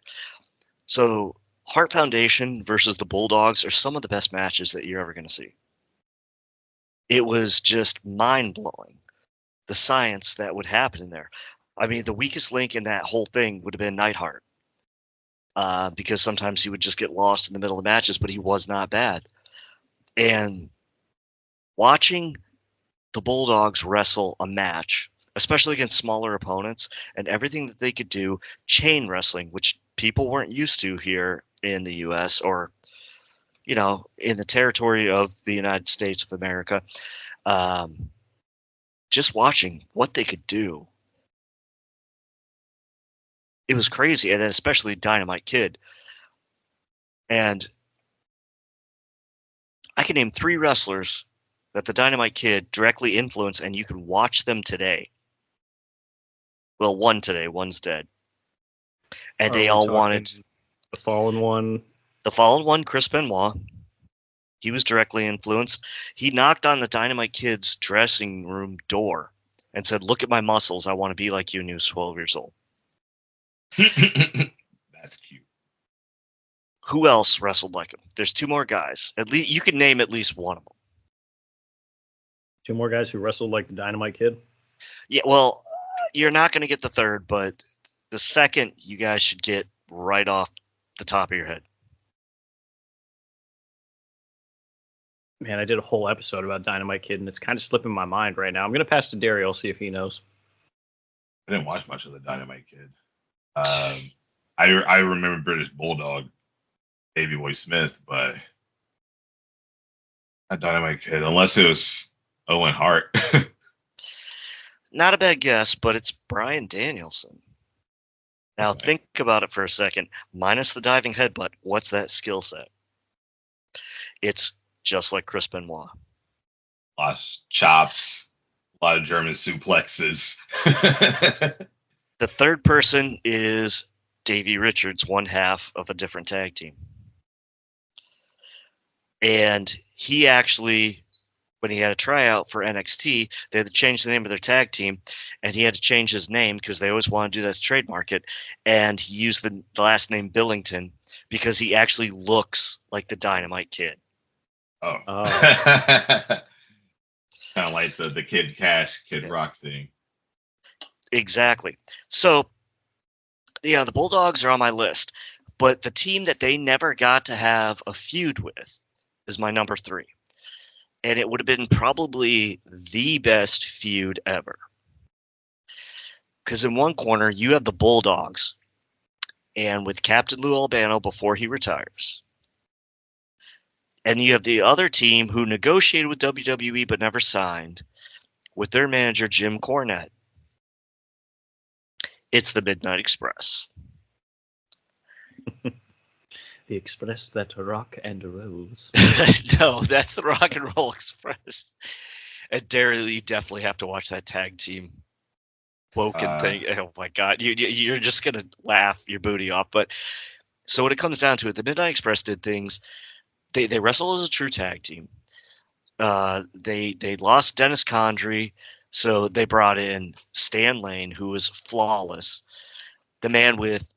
So Hart Foundation versus the Bulldogs are some of the best matches that you're ever going to see. It was just mind-blowing, the science that would happen in there. I mean, the weakest link in that whole thing would have been Neidhart, because sometimes he would just get lost in the middle of the matches, but he was not bad. And watching the Bulldogs wrestle a match, especially against smaller opponents, and everything that they could do, chain wrestling, which people weren't used to here in the U.S. or, in the territory of the United States of America, just watching what they could do. It was crazy, and then especially Dynamite Kid. And I can name 3 wrestlers that the Dynamite Kid directly influenced, and you can watch them today. Well, one today, one's dead. And they all wanted... The Fallen One? The Fallen One, Chris Benoit. He was directly influenced. He knocked on the Dynamite Kid's dressing room door and said, "Look at my muscles. I want to be like you," and he was 12 years old. That's cute. Who else wrestled like him? There's 2 more guys. At least you can name at least one of them. 2 more guys who wrestled like the Dynamite Kid? Yeah, well, you're not going to get the third, but the second you guys should get right off the top of your head. Man, I did a whole episode about Dynamite Kid, and it's kind of slipping my mind right now. I'm going to pass to Daryl, see if he knows. I didn't watch much of the Dynamite Kid. I remember British Bulldog, Davey Boy Smith, but not Dynamite Kid, unless it was Owen Hart. Not a bad guess, but it's Bryan Danielson. Now think about it for a second. Minus the diving headbutt, what's that skill set? It's just like Chris Benoit. A lot of chops, a lot of German suplexes. The third person is Davey Richards, one half of a different tag team. And he actually, when he had a tryout for NXT, they had to change the name of their tag team, and he had to change his name because they always want to do that to trademark it. And he used the last name Billington because he actually looks like the Dynamite Kid. Oh. Kind of like the Kid Cash, Kid Rock thing. Exactly. So, yeah, the Bulldogs are on my list, but the team that they never got to have a feud with is my number 3. And it would have been probably the best feud ever. Because in one corner, you have the Bulldogs, and with Captain Lou Albano before he retires. And you have the other team who negotiated with WWE but never signed, with their manager, Jim Cornette. It's the Midnight Express. The Express that rock and rolls. No, that's the Rock and Roll Express. And Daryl, you definitely have to watch that tag team woken thing. Oh my God, you're just gonna laugh your booty off. But so when it comes down to it, the Midnight Express did things. They wrestled as a true tag team. They lost Dennis Condrey, so they brought in Stan Lane, who was flawless. The man with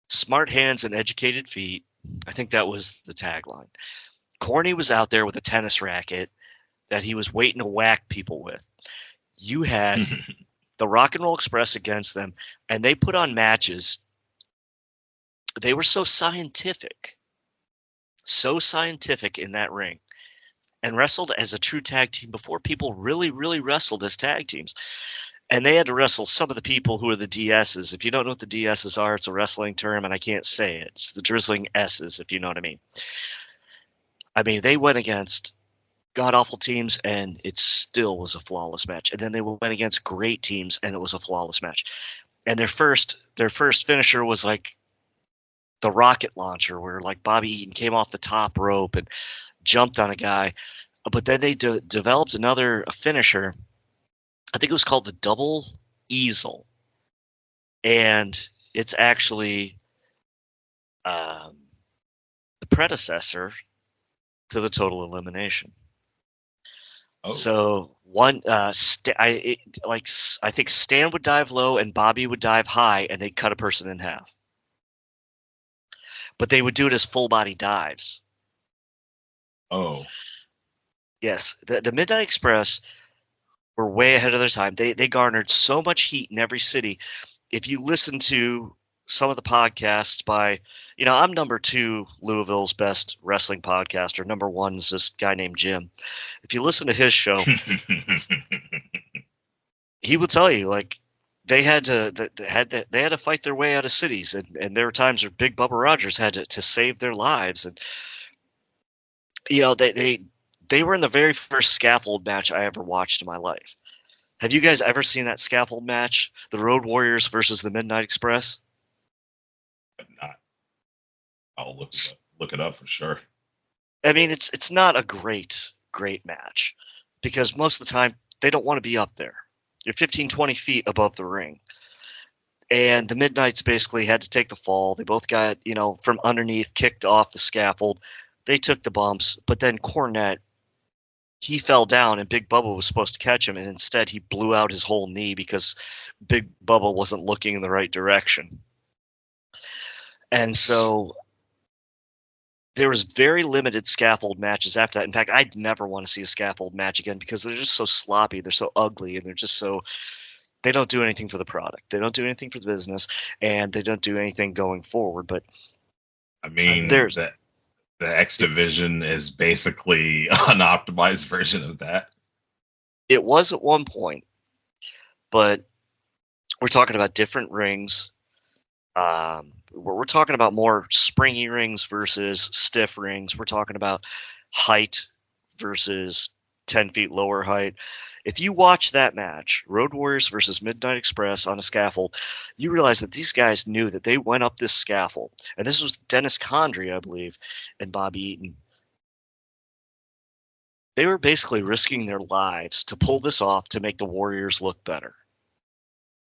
smart hands and educated feet. I think that was the tagline. Corny was out there with a tennis racket that he was waiting to whack people with. You had the Rock and Roll Express against them, and they put on matches. They were so scientific in that ring. and wrestled as a true tag team before people really, really wrestled as tag teams. And they had to wrestle some of the people who are the DSs. If you don't know what the DSs are, it's a wrestling term, and I can't say it. It's the drizzling S's, if you know what I mean. I mean, they went against god-awful teams, and it still was a flawless match. And then they went against great teams, and it was a flawless match. And their first finisher was like the rocket launcher, where like Bobby Eaton came off the top rope and jumped on a guy. But then they developed another finisher. I think it was called the double easel. And it's actually the predecessor to the total elimination. Oh. So I think Stan would dive low and Bobby would dive high, and they'd cut a person in half. But they would do it as full body dives. Oh. Yes, the Midnight Express were way ahead of their time. They garnered so much heat in every city. If you listen to some of the podcasts by, I'm number 2 Louisville's best wrestling podcaster. Number 1 is this guy named Jim. If you listen to his show, he will tell you like they had to fight their way out of cities, and there were times where Big Bubba Rogers had to save their lives, and they were in the very first scaffold match I ever watched in my life. Have you guys ever seen that scaffold match, the Road Warriors versus the Midnight Express? Not. I'll look it up for sure. I mean, it's not a great match because most of the time they don't want to be up there. You're 15, 20 feet above the ring. And the Midnights basically had to take the fall. They both got, from underneath, kicked off the scaffold. They took the bumps, but then Cornette, he fell down and Big Bubba was supposed to catch him, and instead he blew out his whole knee because Big Bubba wasn't looking in the right direction. And so there was very limited scaffold matches after that. In fact, I'd never want to see a scaffold match again because they're just so sloppy, they're so ugly, and they're just so – they don't do anything for the product. They don't do anything for the business, and they don't do anything going forward. But I mean, the X Division is basically an optimized version of that. It was at one point, but we're talking about different rings. We're talking about more springy rings versus stiff rings. We're talking about height versus 10 feet lower height. If you watch that match, Road Warriors versus Midnight Express on a scaffold, you realize that these guys knew that they went up this scaffold. And this was Dennis Condrey, I believe, and Bobby Eaton. They were basically risking their lives to pull this off to make the Warriors look better.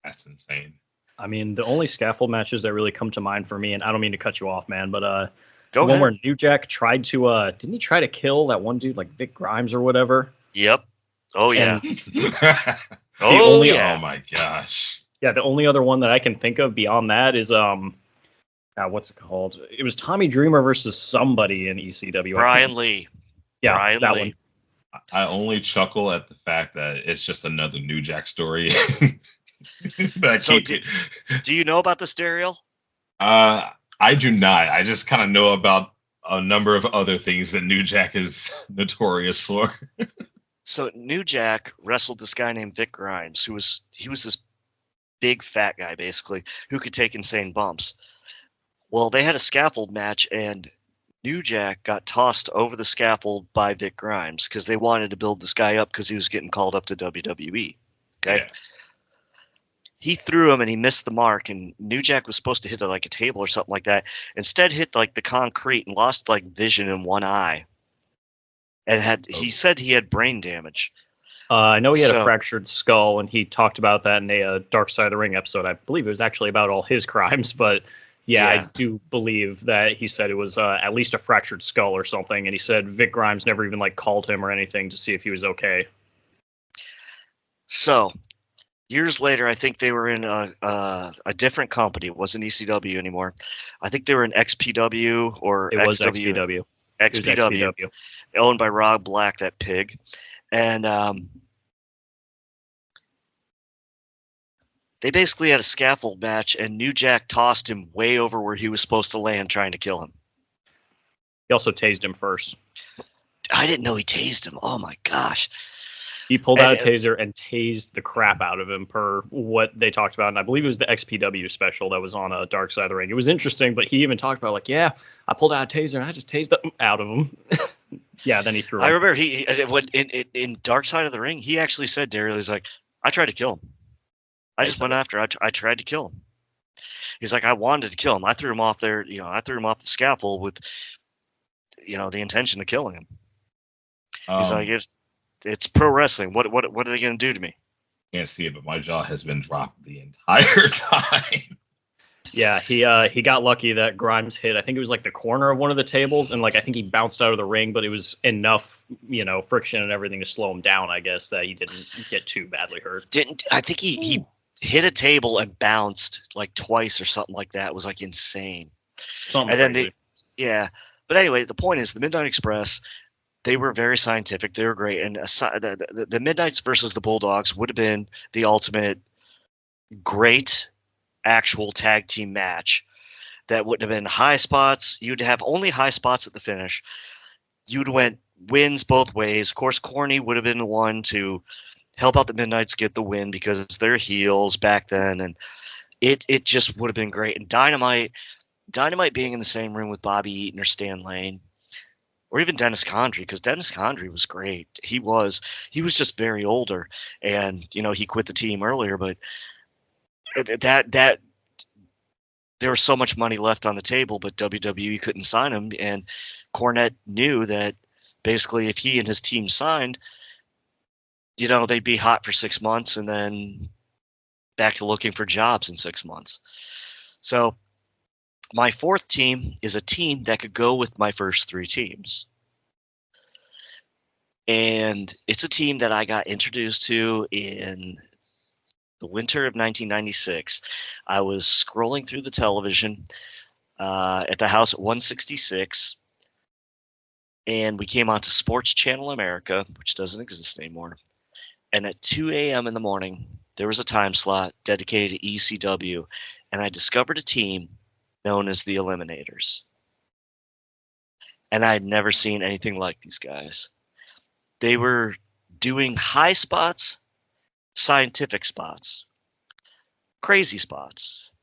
That's insane. I mean, the only scaffold matches that really come to mind for me, and I don't mean to cut you off, man, but Go one ahead. where New Jack tried to, didn't he try to kill that one dude, like Vic Grimes or whatever? Yep. Oh, yeah. Oh my gosh. Yeah, the only other one that I can think of beyond that is, what's it called? It was Tommy Dreamer versus somebody in ECW. Brian Lee. Yeah, Brian that Lee. one. I only chuckle at the fact that it's just another New Jack story. So do you know about this, Daryl? I do not. I just kind of know about a number of other things that New Jack is notorious for. So New Jack wrestled this guy named Vic Grimes, he was this big fat guy basically who could take insane bumps. Well, they had a scaffold match, and New Jack got tossed over the scaffold by Vic Grimes because they wanted to build this guy up because he was getting called up to WWE. Okay. Yeah. He threw him and he missed the mark, and New Jack was supposed to hit like a table or something like that. Instead hit like the concrete and lost like vision in one eye. And he said he had brain damage. I know he had a fractured skull, and he talked about that in a Dark Side of the Ring episode. I believe it was actually about all his crimes, but yeah, I do believe that he said it was at least a fractured skull or something, and he said Vic Grimes never even like called him or anything to see if he was okay. So years later, I think they were in a different company. It wasn't ECW anymore. I think they were in XPW or it was XPW. XPW, owned by Rob Black, that pig. And they basically had a scaffold match, and New Jack tossed him way over where he was supposed to land trying to kill him. He also tased him first. I didn't know he tased him. Oh my gosh. He pulled out a taser and tased the crap out of him per what they talked about. And I believe it was the XPW special that was on a Dark Side of the Ring. It was interesting, but he even talked about like, yeah, I pulled out a taser and I just tased it out of him. Yeah, then he threw him. I remember when in Dark Side of the Ring, he actually said, Daryl, he's like, I tried to kill him. I just went after. I tried to kill him. He's like, I wanted to kill him. I threw him off there. I threw him off the scaffold with, the intention of killing him. He's like, it's pro wrestling. What are they going to do to me? Can't see it, but my jaw has been dropped the entire time. Yeah, he got lucky that Grimes hit. I think it was like the corner of one of the tables, and like I think he bounced out of the ring, but it was enough, friction and everything to slow him down. I guess that he didn't get too badly hurt. I think he hit a table and bounced like twice or something like that. It was like insane. Something. And then but anyway, the point is the Midnight Express. They were very scientific. They were great, and the Midnights versus the Bulldogs would have been the ultimate great actual tag team match. That wouldn't have been high spots. You'd have only high spots at the finish. You'd went wins both ways. Of course, Corny would have been the one to help out the Midnights get the win because they're heels back then, and it just would have been great. And Dynamite being in the same room with Bobby Eaton or Stan Lane, or even Dennis Condrey, because Dennis Condrey was great. He was just very older, and he quit the team earlier, but that there was so much money left on the table, but WWE couldn't sign him, and Cornette knew that basically if he and his team signed, they'd be hot for 6 months and then back to looking for jobs in 6 months. So my fourth team is a team that could go with my first three teams. And it's a team that I got introduced to in the winter of 1996. I was scrolling through the television at the house at 166, and we came onto Sports Channel America, which doesn't exist anymore. And at 2 a.m. in the morning, there was a time slot dedicated to ECW, and I discovered a team known as the Eliminators. And I had never seen anything like these guys. They were doing high spots, scientific spots, crazy spots.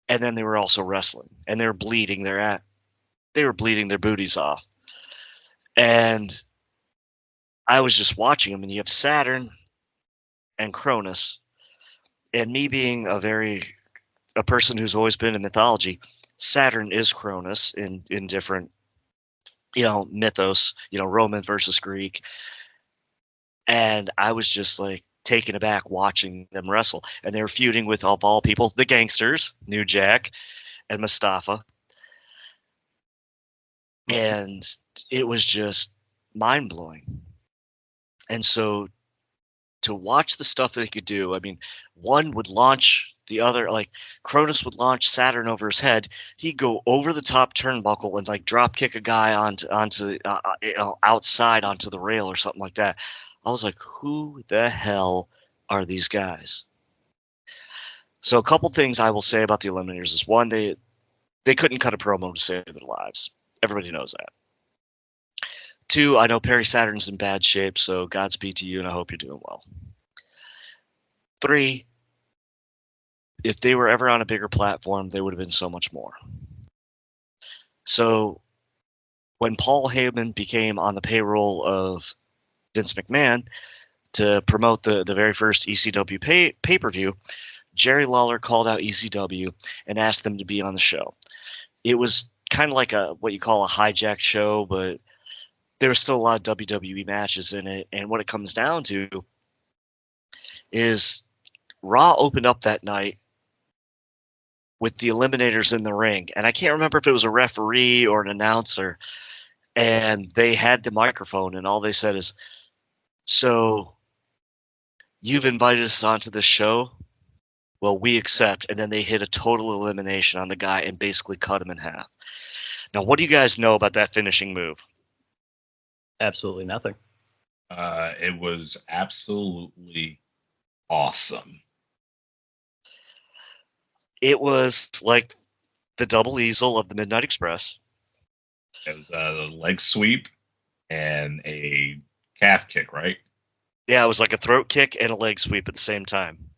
And then they were also wrestling, and they were bleeding their booties off. And I was just watching them, and you have Saturn and Cronus, and me being a person who's always been in mythology, Saturn is Cronus in different, mythos, Roman versus Greek. And I was just like taken aback watching them wrestle. And they were feuding with, of all people, the Gangsters, New Jack and Mustafa. And it was just mind blowing. And so to watch the stuff they could do, I mean, one would launch the other, like Cronus would launch Saturn over his head. He'd go over the top turnbuckle and like drop kick a guy onto outside onto the rail or something like that. I was like, who the hell are these guys? So a couple things I will say about the Eliminators is, one, they couldn't cut a promo to save their lives. Everybody knows that. Two, I know Perry Saturn's in bad shape, so Godspeed to you, and I hope you're doing well. Three, if they were ever on a bigger platform, they would have been so much more. So when Paul Heyman became on the payroll of Vince McMahon to promote the very first ECW pay-per-view, Jerry Lawler called out ECW and asked them to be on the show. It was kind of like what you call a hijacked show, but there was still a lot of WWE matches in it. And what it comes down to is Raw opened up that night with the Eliminators in the ring. And I can't remember if it was a referee or an announcer. And they had the microphone, and all they said is, "So you've invited us onto the show? Well, we accept." And then they hit a total elimination on the guy and basically cut him in half. Now, what do you guys know about that finishing move? Absolutely nothing. It was absolutely awesome. It was like the double easel of the Midnight Express. It was a leg sweep and a calf kick, right? Yeah, it was like a throat kick and a leg sweep at the same time.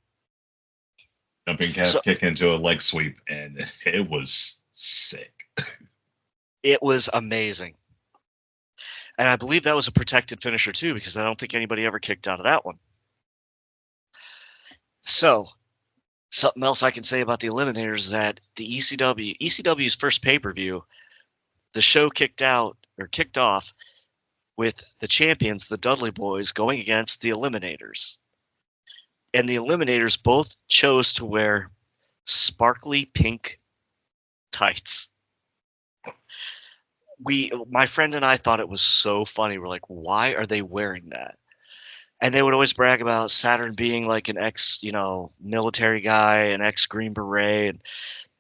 Jumping calf So kick into a leg sweep, and it was sick. it was amazing. And I believe that was a protected finisher too, because I don't think anybody ever kicked out of that one. So something else I can say about the Eliminators is that the ECW's first pay-per-view, the show kicked off with the champions, the Dudley Boys, going against the Eliminators. And the Eliminators both chose to wear sparkly pink tights. My friend and I thought it was so funny. We're like, why are they wearing that? And they would always brag about Saturn being like an military guy, an ex-Green Beret, and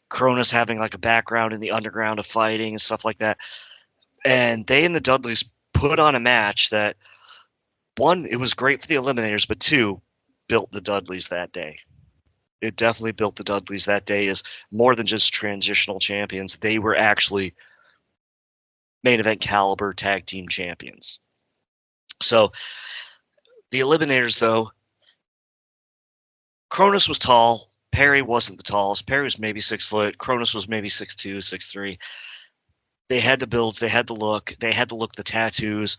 Cronus having like a background in the underground of fighting and stuff like that. And they and the Dudleys put on a match that, one, it was great for the Eliminators, but two, built the Dudleys that day. It definitely built the Dudleys that day as more than just transitional champions. They were actually main event caliber tag team champions. So the Eliminators, though, Cronus was tall. Perry wasn't the tallest. Perry was maybe 6 foot. Cronus was maybe 6'2", 6'3". They had the builds. They had the look. They had the tattoos.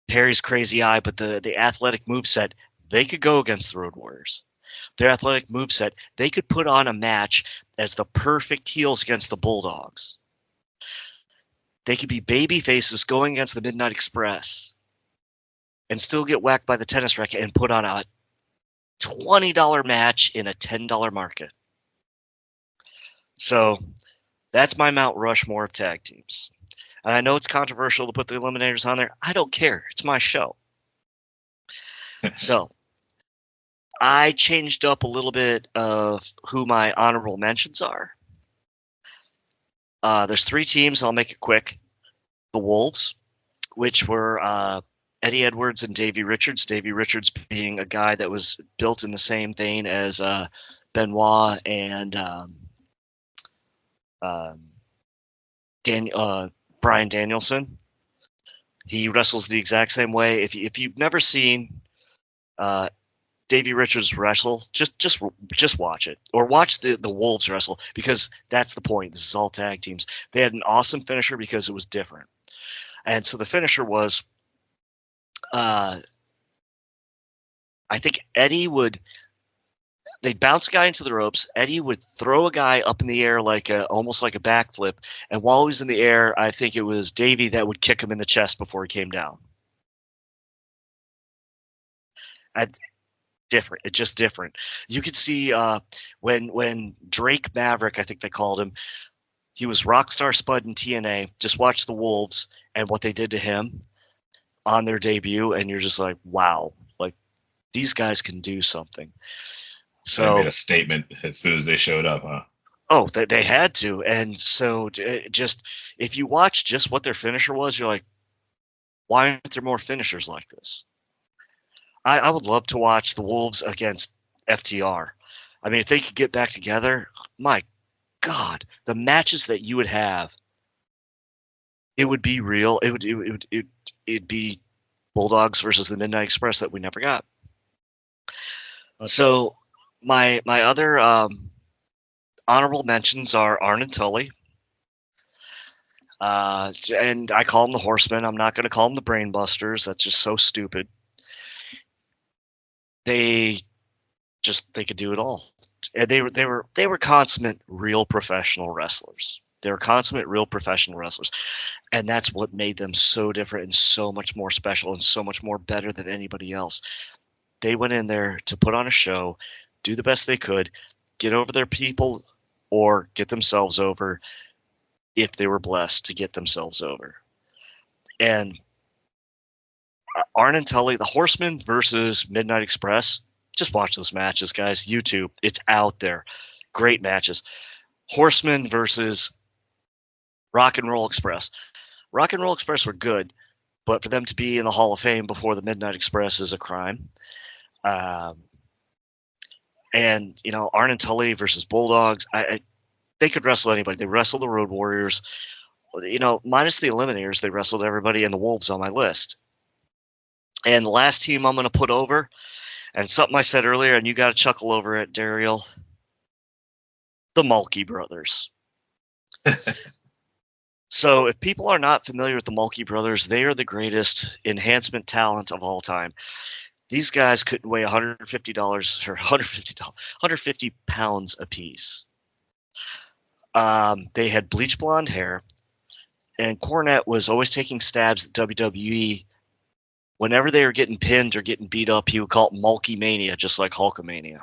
Perry's crazy eye, but the athletic moveset, they could go against the Road Warriors. Their athletic moveset, they could put on a match as the perfect heels against the Bulldogs. They could be baby faces going against the Midnight Express and still get whacked by the tennis racket and put on a $20 match in a $10 market. So that's my Mount Rushmore of tag teams. And I know it's controversial to put the Eliminators on there. I don't care. It's my show. So I changed up a little bit of who my honorable mentions are. There's 3 teams. I'll make it quick. The Wolves, which were Eddie Edwards and Davey Richards. Davey Richards being a guy that was built in the same vein as Benoit and Bryan Danielson. He wrestles the exact same way. If you've never seen Davey Richards wrestle, just watch it, or watch the Wolves wrestle, because that's the point. This is all tag teams. They had an awesome finisher because it was different, and so the finisher was, I think they'd bounce a guy into the ropes. Eddie would throw a guy up in the air almost like a backflip, and while he was in the air, I think it was Davey that would kick him in the chest before he came down. Different. It's just different. You could see when Drake Maverick, I think they called him, he was Rockstar Spud in TNA. Just watch the Wolves and what they did to him on their debut, and you're just like, wow, like these guys can do something. So they made a statement as soon as they showed up, huh? Oh, they had to. And so just if you watch just what their finisher was, you're like, why aren't there more finishers like this? I would love to watch the Wolves against FTR. I mean, if they could get back together, my God, the matches that you would have, it would be real. It'd be Bulldogs versus the Midnight Express that we never got. Okay. So my other honorable mentions are Arn and Tully. And I call them the Horsemen. I'm not going to call them the Brainbusters. That's just so stupid. They could do it all. And they were consummate real professional wrestlers. They were consummate real professional wrestlers. And that's what made them so different and so much more special and so much more better than anybody else. They went in there to put on a show, do the best they could, get over their people or get themselves over if they were blessed to get themselves over. And Arn and Tully, the Horsemen versus Midnight Express, just watch those matches, guys. YouTube, it's out there. Great matches. Horsemen versus Rock and Roll Express. Rock and Roll Express were good, but for them to be in the Hall of Fame before the Midnight Express is a crime. And, Arn and Tully versus Bulldogs, they could wrestle anybody. They wrestled the Road Warriors. minus the Eliminators, they wrestled everybody and the Wolves on my list. And the last team I'm going to put over, and something I said earlier, and you got to chuckle over it, Dariel, the Mulkey brothers. So if people are not familiar with the Mulkey brothers, they are the greatest enhancement talent of all time. These guys couldn't weigh $150 or 150 pounds apiece. They had bleach blonde hair, and Cornette was always taking stabs at WWE. Whenever they were getting pinned or getting beat up, he would call it Mulkey Mania, just like Hulkamania.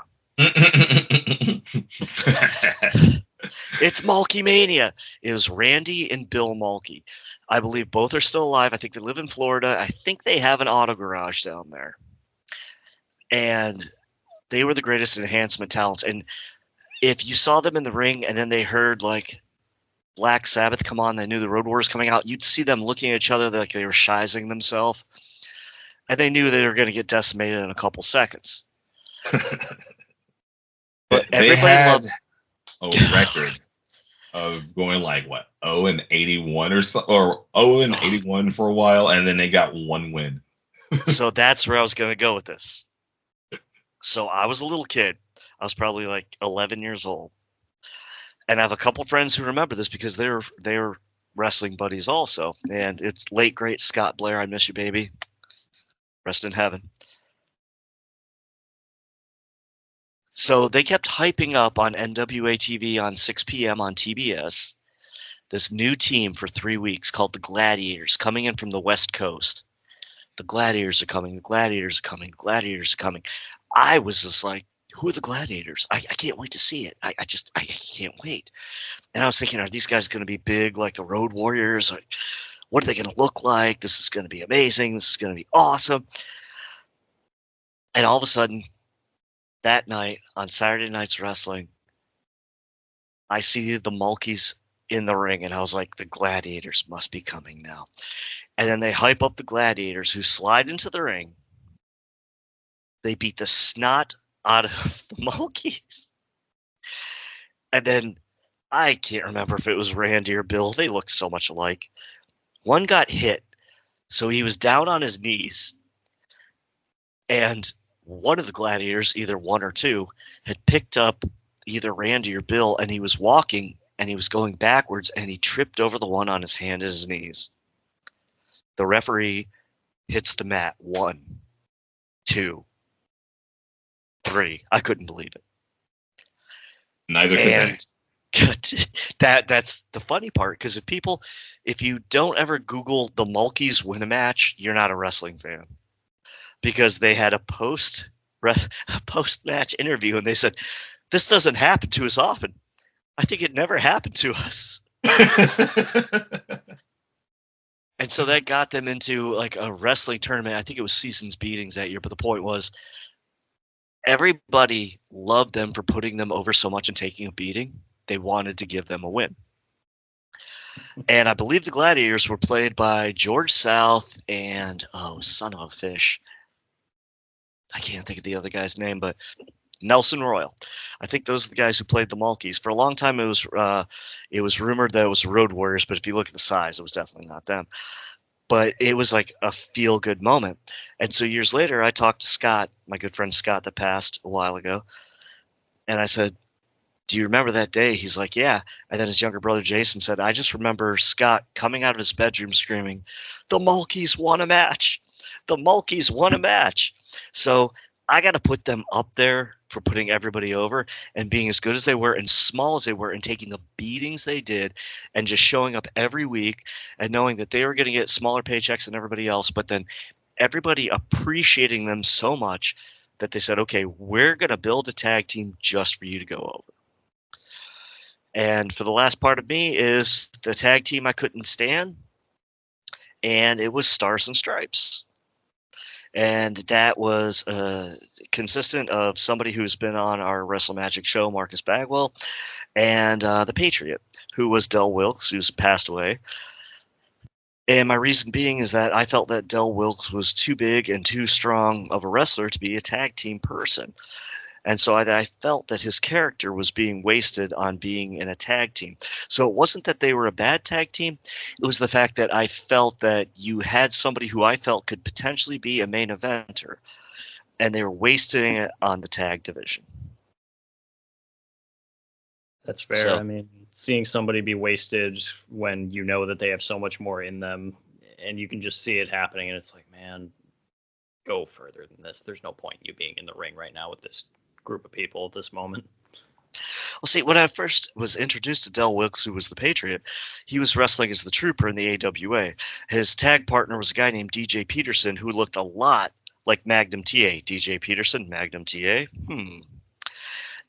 It's Mulkey Mania. It was Randy and Bill Mulkey. I believe both are still alive. I think they live in Florida. I think they have an auto garage down there. And they were the greatest enhancement talents. And if you saw them in the ring and then they heard like Black Sabbath come on, they knew the Road Warriors coming out, you'd see them looking at each other like they were shizing themselves. And they knew they were going to get decimated in a couple seconds. But they had a record of going like what 0-81 or so, or 0-81 for a while, and then they got one win. So that's where I was going to go with this. So I was a little kid. I was probably like 11 years old, and I have a couple friends who remember this because they're wrestling buddies also. And it's late great Scott Blair. I miss you, baby. Rest in heaven. So they kept hyping up on NWA TV on 6 p.m. on TBS this new team for 3 weeks called the Gladiators, coming in from the West Coast. The Gladiators are coming. The Gladiators are coming. The Gladiators are coming. I was just like, who are the Gladiators? I can't wait to see it. I can't wait. And I was thinking, are these guys going to be big like the Road Warriors? Like, what are they going to look like? This is going to be amazing. This is going to be awesome. And all of a sudden, that night on Saturday Night's Wrestling, I see the Mulkeys in the ring, and I was like, the Gladiators must be coming now. And then they hype up the Gladiators, who slide into the ring. They beat the snot out of the Mulkeys. And then I can't remember if it was Randy or Bill. They looked so much alike. One got hit, so he was down on his knees. And one of the Gladiators, either one or two, had picked up either Randy or Bill, and he was walking, and he was going backwards, and he tripped over the one on his hand and his knees. The referee hits the mat. 1, 2, 3. I couldn't believe it. Neither could they. That's the funny part, because if you don't ever Google the Mulkeys win a match, you're not a wrestling fan. Because they had a post-match interview, and they said, this doesn't happen to us often. I think it never happened to us. And so that got them into like a wrestling tournament. I think it was Seasons Beatings that year, but the point was everybody loved them for putting them over so much and taking a beating. They wanted to give them a win. And I believe the Gladiators were played by George South and, son of a fish. I can't think of the other guy's name, but Nelson Royal. I think those are the guys who played the Mulkeys. For a long time, it was rumored that it was the Road Warriors, but if you look at the size, it was definitely not them. But it was like a feel-good moment. And so years later, I talked to Scott, my good friend Scott that passed a while ago, and I said, do you remember that day? He's like, yeah. And then his younger brother Jason said, I just remember Scott coming out of his bedroom screaming, the Mulkeys won a match. The Mulkeys won a match. So I got to put them up there for putting everybody over and being as good as they were and small as they were and taking the beatings they did and just showing up every week and knowing that they were going to get smaller paychecks than everybody else, but then everybody appreciating them so much that they said, okay, we're going to build a tag team just for you to go over. And for the last part of me is the tag team I couldn't stand, and it was Stars and Stripes. And that was consistent of somebody who's been on our Wrestlemagic show, Marcus Bagwell, and the Patriot, who was Del Wilkes, who's passed away. And my reason being is that I felt that Del Wilkes was too big and too strong of a wrestler to be a tag team person. And so I felt that his character was being wasted on being in a tag team. So it wasn't that they were a bad tag team. It was the fact that I felt that you had somebody who I felt could potentially be a main eventer, and they were wasting it on the tag division. That's fair. So- I mean, seeing somebody be wasted when you know that they have so much more in them, and you can just see it happening, and it's like, man, go further than this. There's no point in you being in the ring right now with this group of people at this moment. Well, see, when I first was introduced to Del Wilkes, who was the Patriot, he was wrestling as the Trooper in the AWA. His tag partner was a guy named DJ Peterson, who looked a lot like Magnum TA. DJ Peterson, Magnum TA.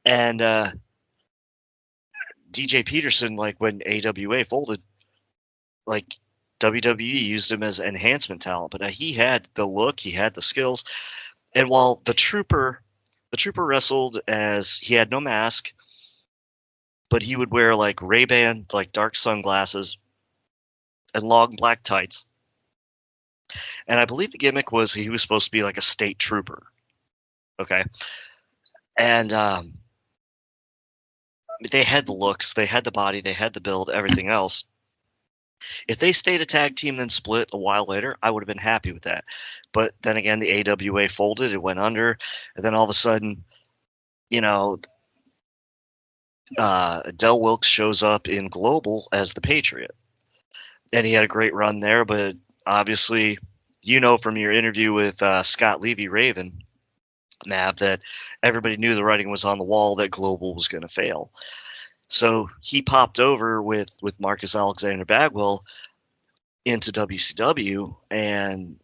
And DJ Peterson, like when AWA folded, like WWE used him as enhancement talent, but he had the look, he had the skills. And while the Trooper wrestled as he had no mask, but he would wear like Ray-Ban, like dark sunglasses and long black tights. And I believe the gimmick was he was supposed to be like a state trooper. Okay. And they had the looks, they had the body, they had the build, everything else. If they stayed a tag team then split a while later, I would have been happy with that. But then again, the AWA folded, it went under, and then all of a sudden, you know, Del Wilkes shows up in Global as the Patriot. And he had a great run there, but obviously, you know from your interview with Scott Levy-Raven, Mav, that everybody knew the writing was on the wall that Global was going to fail. So he popped over with Marcus Alexander Bagwell into WCW, and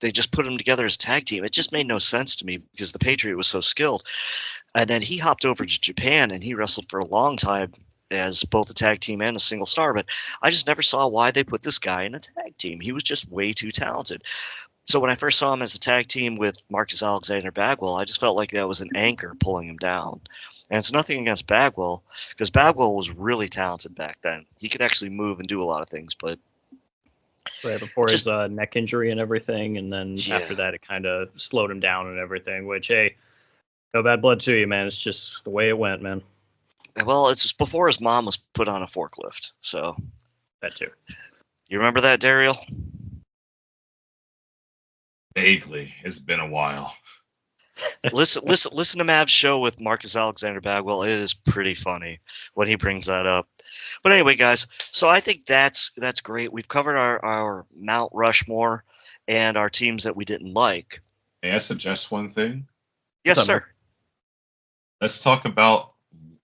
they just put him together as a tag team. It just made no sense to me because the Patriot was so skilled. And then he hopped over to Japan, and he wrestled for a long time as both a tag team and a single star. But I just never saw why they put this guy in a tag team. He was just way too talented. So when I first saw him as a tag team with Marcus Alexander Bagwell, I just felt like that was an anchor pulling him down. And it's nothing against Bagwell, because Bagwell was really talented back then. He could actually move and do a lot of things, but Right before just- his neck injury and everything, and then Yeah. after that, it kind of slowed him down and everything. Which, hey, no bad blood to you, man. It's just the way it went, man. well, it's before his mom was put on a forklift. So That too. you remember that, Daryl? Vaguely, it's been a while. listen to Mav's show with Marcus Alexander Bagwell. It is pretty funny when he brings that up. But anyway, guys, so I think that's great. We've covered our Mount Rushmore and our teams that we didn't like. May I suggest one thing? Yes, What's up, sir. Let's talk about,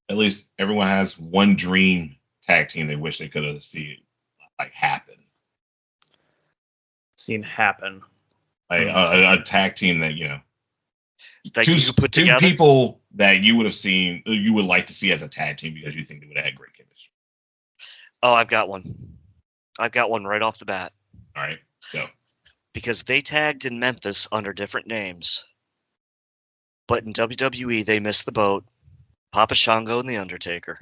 at least everyone has one dream tag team they wish they could have seen like happen. Seen happen. Like a tag team that, you know, That you put two together. people that you would have seen, you would like to see as a tag team because you think they would have had great chemistry. Oh, I've got one. I've got one right off the bat. All right, so Because they tagged in Memphis under different names. But in WWE, they missed the boat. Papa Shango and The Undertaker.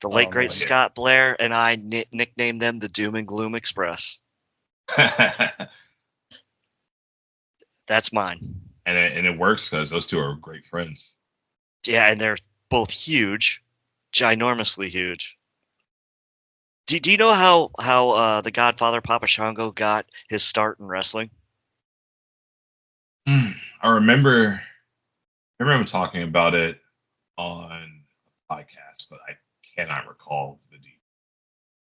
The late, great man. Scott Blair and I nicknamed them the Doom and Gloom Express. That's mine. and it works because those two are great friends. Yeah, and they're both huge. Ginormously huge. Do you know how the Godfather Papa Shango got his start in wrestling? I remember talking about it on a podcast, but I cannot recall the details.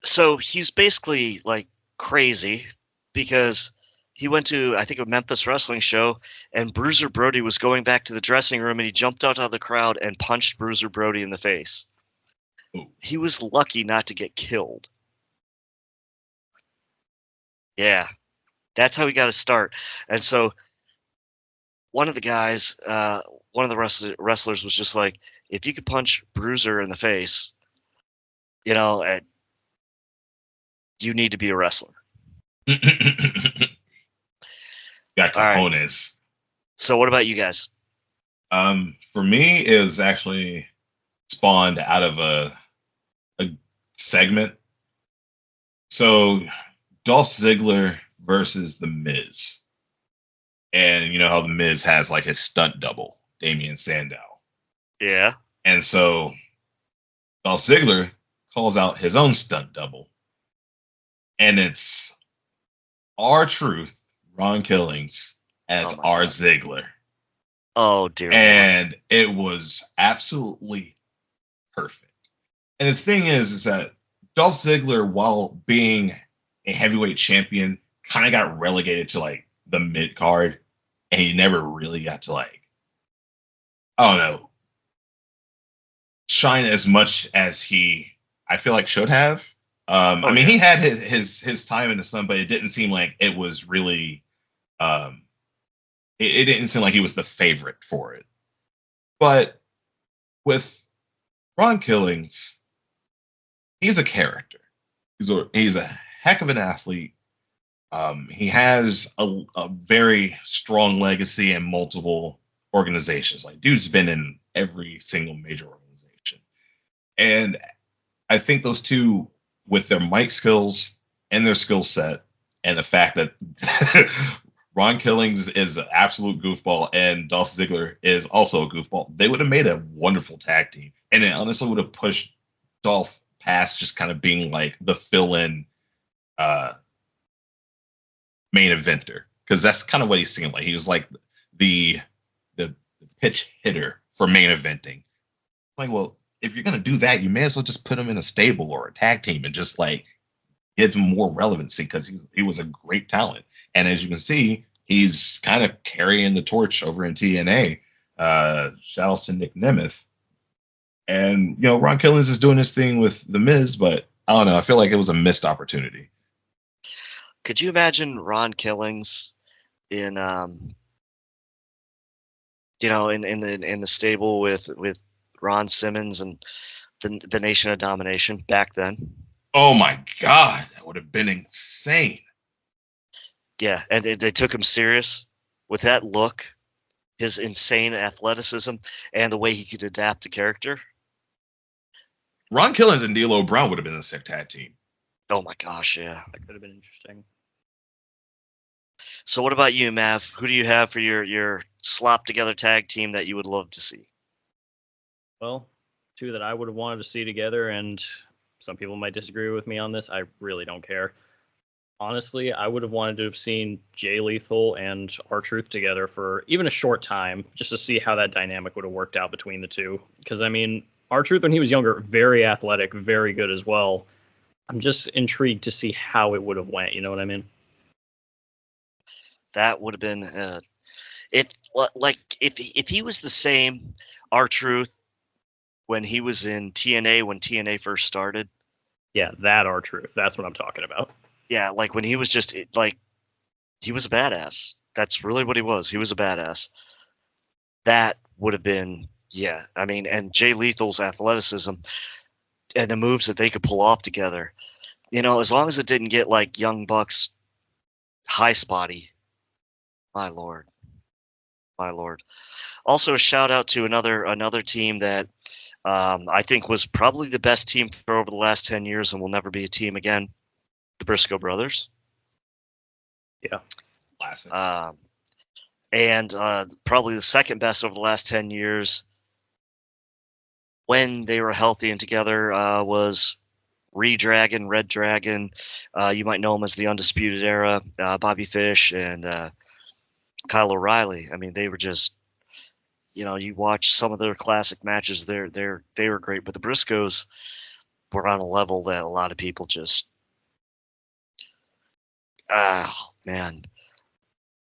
So he's basically like crazy because he went to, I think, a Memphis wrestling show, and Bruiser Brody was going back to the dressing room, and he jumped out of the crowd and punched Bruiser Brody in the face. Ooh. He was lucky not to get killed. Yeah, that's how he got his start. And so one of the guys, one of the wrestlers was just like, if you could punch Bruiser in the face, you know, you need to be a wrestler. Got All right. cojones. So what about you guys? For me, it was actually spawned out of a segment. So Dolph Ziggler versus The Miz. And you know how The Miz has like his stunt double Damian Sandow. Yeah. And so Dolph Ziggler calls out his own stunt double. And it's R-Truth, Ron Killings, as Oh my R. God. Ziggler. Oh dear Lord. And it was absolutely perfect. And the thing is that Dolph Ziggler, while being a heavyweight champion, kind of got relegated to like the mid card, and he never really got to like, I don't know, shine as much as I feel like should have. I mean, yeah. he had his time in the sun, but it didn't seem like it was really. Um, it didn't seem like he was the favorite for it. But with Ron Killings, he's a character. He's a heck of an athlete. He has a very strong legacy in multiple organizations. Like, dude's been in every single major organization. And I think those two, with their mic skills and their skill set, and the fact that Ron Killings is an absolute goofball and Dolph Ziggler is also a goofball, they would have made a wonderful tag team. And it honestly would have pushed Dolph past just kind of being like the fill-in main eventer, because that's kind of what he seemed like. He was like the pitch hitter for main eventing. Like, well, if you're gonna do that, you may as well just put him in a stable or a tag team and just like give him more relevancy, because he was a great talent. And as you can see, he's kind of carrying the torch over in TNA. Shout out to Nick Nemeth. And Ron Killings is doing his thing with The Miz, but I don't know. I feel like it was a missed opportunity. Could you imagine Ron Killings in in the stable with Ron Simmons and the Nation of Domination back then? Oh my God, that would have been insane. Yeah, and they took him serious with that look, his insane athleticism, and the way he could adapt to character. Ron Killings and D'Lo Brown would have been a sick tag team. Oh my gosh, yeah. That could have been interesting. So what about you, Mav? Who do you have for your slop together tag team that you would love to see? Well, two that I would have wanted to see together, and some people might disagree with me on this. I really don't care. Honestly, I would have wanted to have seen Jay Lethal and R-Truth together for even a short time, just to see how that dynamic would have worked out between the two. Because, I mean, R-Truth, when he was younger, very athletic, very good as well. I'm just intrigued to see how it would have went. You know what I mean? That would have been if he was the same R-Truth when he was in TNA, when TNA first started. Yeah, that R-Truth. That's what I'm talking about. Yeah, like when he was just like, he was a badass. That's really what he was. He was a badass. That would have been, yeah. I mean, and Jay Lethal's athleticism and the moves that they could pull off together, as long as it didn't get like Young Bucks high spotty. My Lord. Also, a shout out to another team that I think was probably the best team for over the last 10 years and will never be a team again. The Briscoe brothers. Yeah. Classic. And probably the second best over the last 10 years when they were healthy and together was Red Dragon. You might know him as the Undisputed Era, Bobby Fish and Kyle O'Reilly. I mean, they were just, you watch some of their classic matches. They were great, but the Briscoes were on a level that a lot of people just, oh man,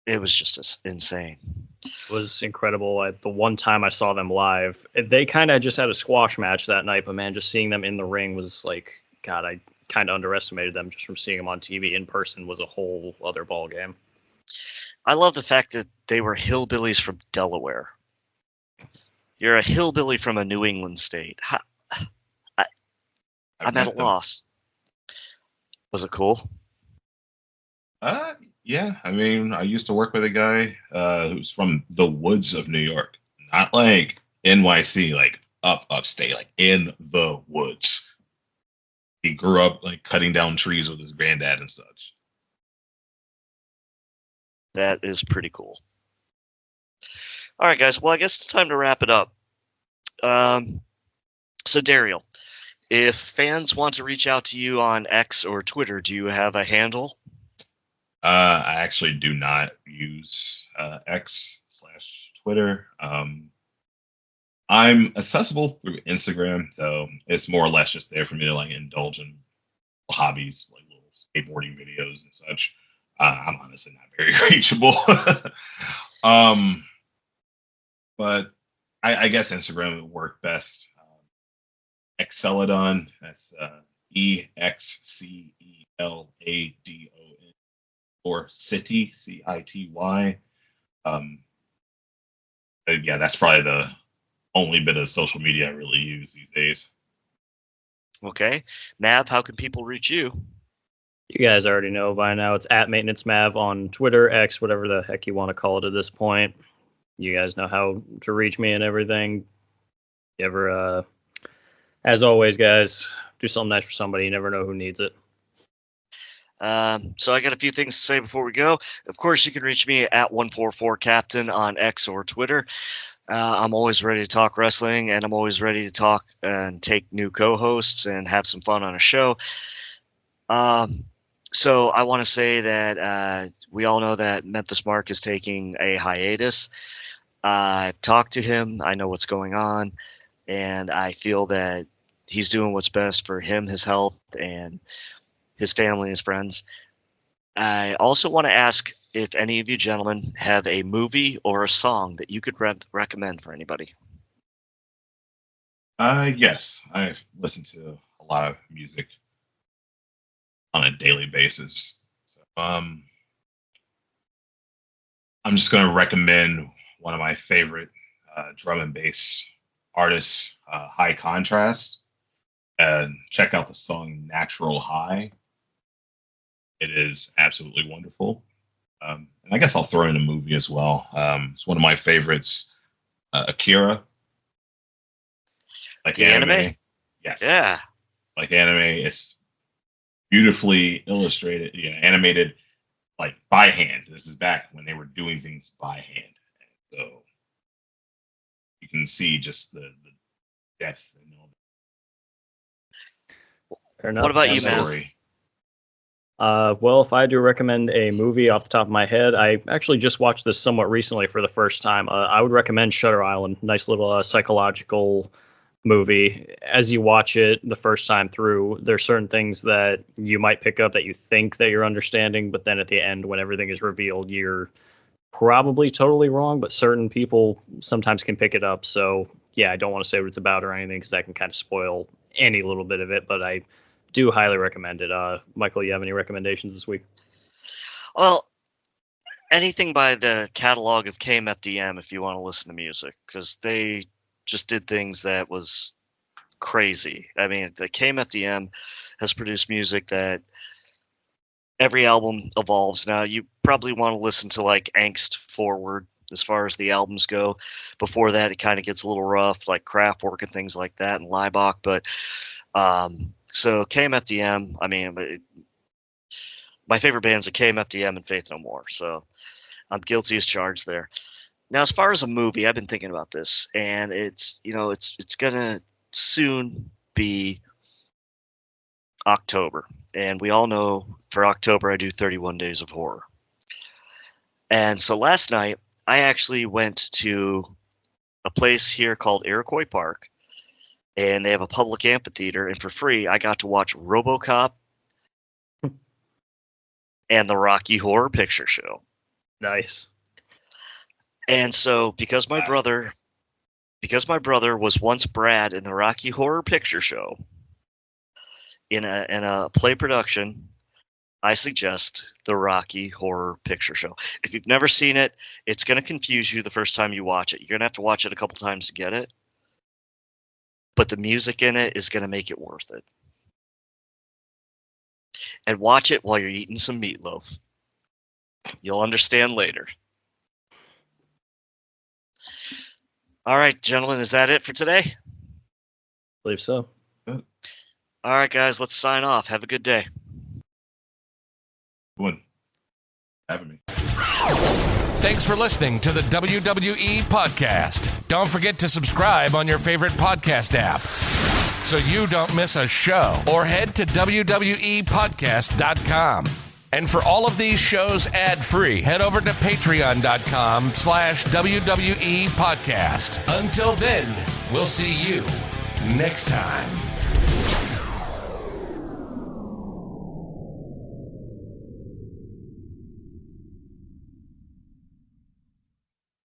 it was just insane. It was incredible. The one time I saw them live, they kind of just had a squash match that night, but man, just seeing them in the ring was like, God, I kind of underestimated them just from seeing them on TV. In person was a whole other ball game. I love the fact that they were hillbillies from Delaware. You're a hillbilly from a New England state. I'm at a loss. Was it cool? Yeah. I mean, I used to work with a guy who's from the woods of New York, not like NYC, like upstate, like in the woods. He grew up like cutting down trees with his granddad and such. That is pretty cool. All right, guys. Well, I guess it's time to wrap it up. So, Daryl, if fans want to reach out to you on X or Twitter, do you have a handle? I actually do not use X/Twitter. I'm accessible through Instagram, though it's more or less just there for me to like indulge in hobbies like little skateboarding videos and such. I'm honestly not very reachable. um, but I guess Instagram would work best. Exceladon, that's EXCELADON, or City, CITY. Yeah, that's probably the only bit of social media I really use these days. Okay. Mav, how can people reach you? You guys already know by now. It's at Maintenance Mav on Twitter, X, whatever the heck you want to call it at this point. You guys know how to reach me and everything. You ever, as always, guys, do something nice for somebody. You never know who needs it. So I got a few things to say before we go. Of course, you can reach me at 144Captain on X or Twitter. I'm always ready to talk wrestling, and I'm always ready to talk and take new co-hosts and have some fun on a show. So I want to say that we all know that Memphis Mark is taking a hiatus. I've talked to him. I know what's going on, and I feel that he's doing what's best for him, his health, and his family and his friends. I also want to ask if any of you gentlemen have a movie or a song that you could recommend for anybody. Yes, I listen to a lot of music on a daily basis. So, I'm just going to recommend one of my favorite drum and bass artists, High Contrast, and check out the song Natural High. It is absolutely wonderful. And I guess I'll throw in a movie as well. It's one of my favorites, Akira. Like The anime? Yes. Yeah. Like anime. It's beautifully illustrated, animated, like by hand. This is back when they were doing things by hand. So you can see just the depth and all Fair enough. What about that you, Mav? story. Well, if I do recommend a movie off the top of my head, I actually just watched this somewhat recently for the first time. I would recommend Shutter Island. Nice little psychological movie. As you watch it the first time through, there's certain things that you might pick up that you think that you're understanding, but then at the end, when everything is revealed, you're probably totally wrong, but certain people sometimes can pick it up. So, yeah, I don't want to say what it's about or anything because that can kind of spoil any little bit of it, but I do highly recommend it. Michael, you have any recommendations this week? Well, anything by the catalog of KMFDM if you want to listen to music, because they just did things that was crazy. I mean, the KMFDM has produced music that every album evolves. Now, you probably want to listen to like Angst Forward as far as the albums go. Before that, it kind of gets a little rough, like Kraftwerk and things like that, and Laibach. But so KMFDM, I mean, my favorite bands are KMFDM and Faith No More. So I'm guilty as charged there. Now, as far as a movie, I've been thinking about this, and it's gonna soon be October, and we all know for October I do 31 Days of Horror. And so last night I actually went to a place here called Iroquois Park, and they have a public amphitheater, and for free I got to watch RoboCop and the Rocky Horror Picture Show. Nice. And so because my brother was once Brad in the Rocky Horror Picture Show in a play production, I suggest the Rocky Horror Picture Show. If you've never seen it, it's going to confuse you the first time you watch it. You're going to have to watch it a couple times to get it. But the music in it is going to make it worth it. And watch it while you're eating some meatloaf. You'll understand later. All right, gentlemen, is that it for today? I believe so. All right, guys, let's sign off. Have a good day. Good one. Having me. Thanks for listening to the WWE Podcast. Don't forget to subscribe on your favorite podcast app so you don't miss a show, or head to WWEpodcast.com. And for all of these shows ad-free, head over to patreon.com/WWE Podcast. Until then, we'll see you next time.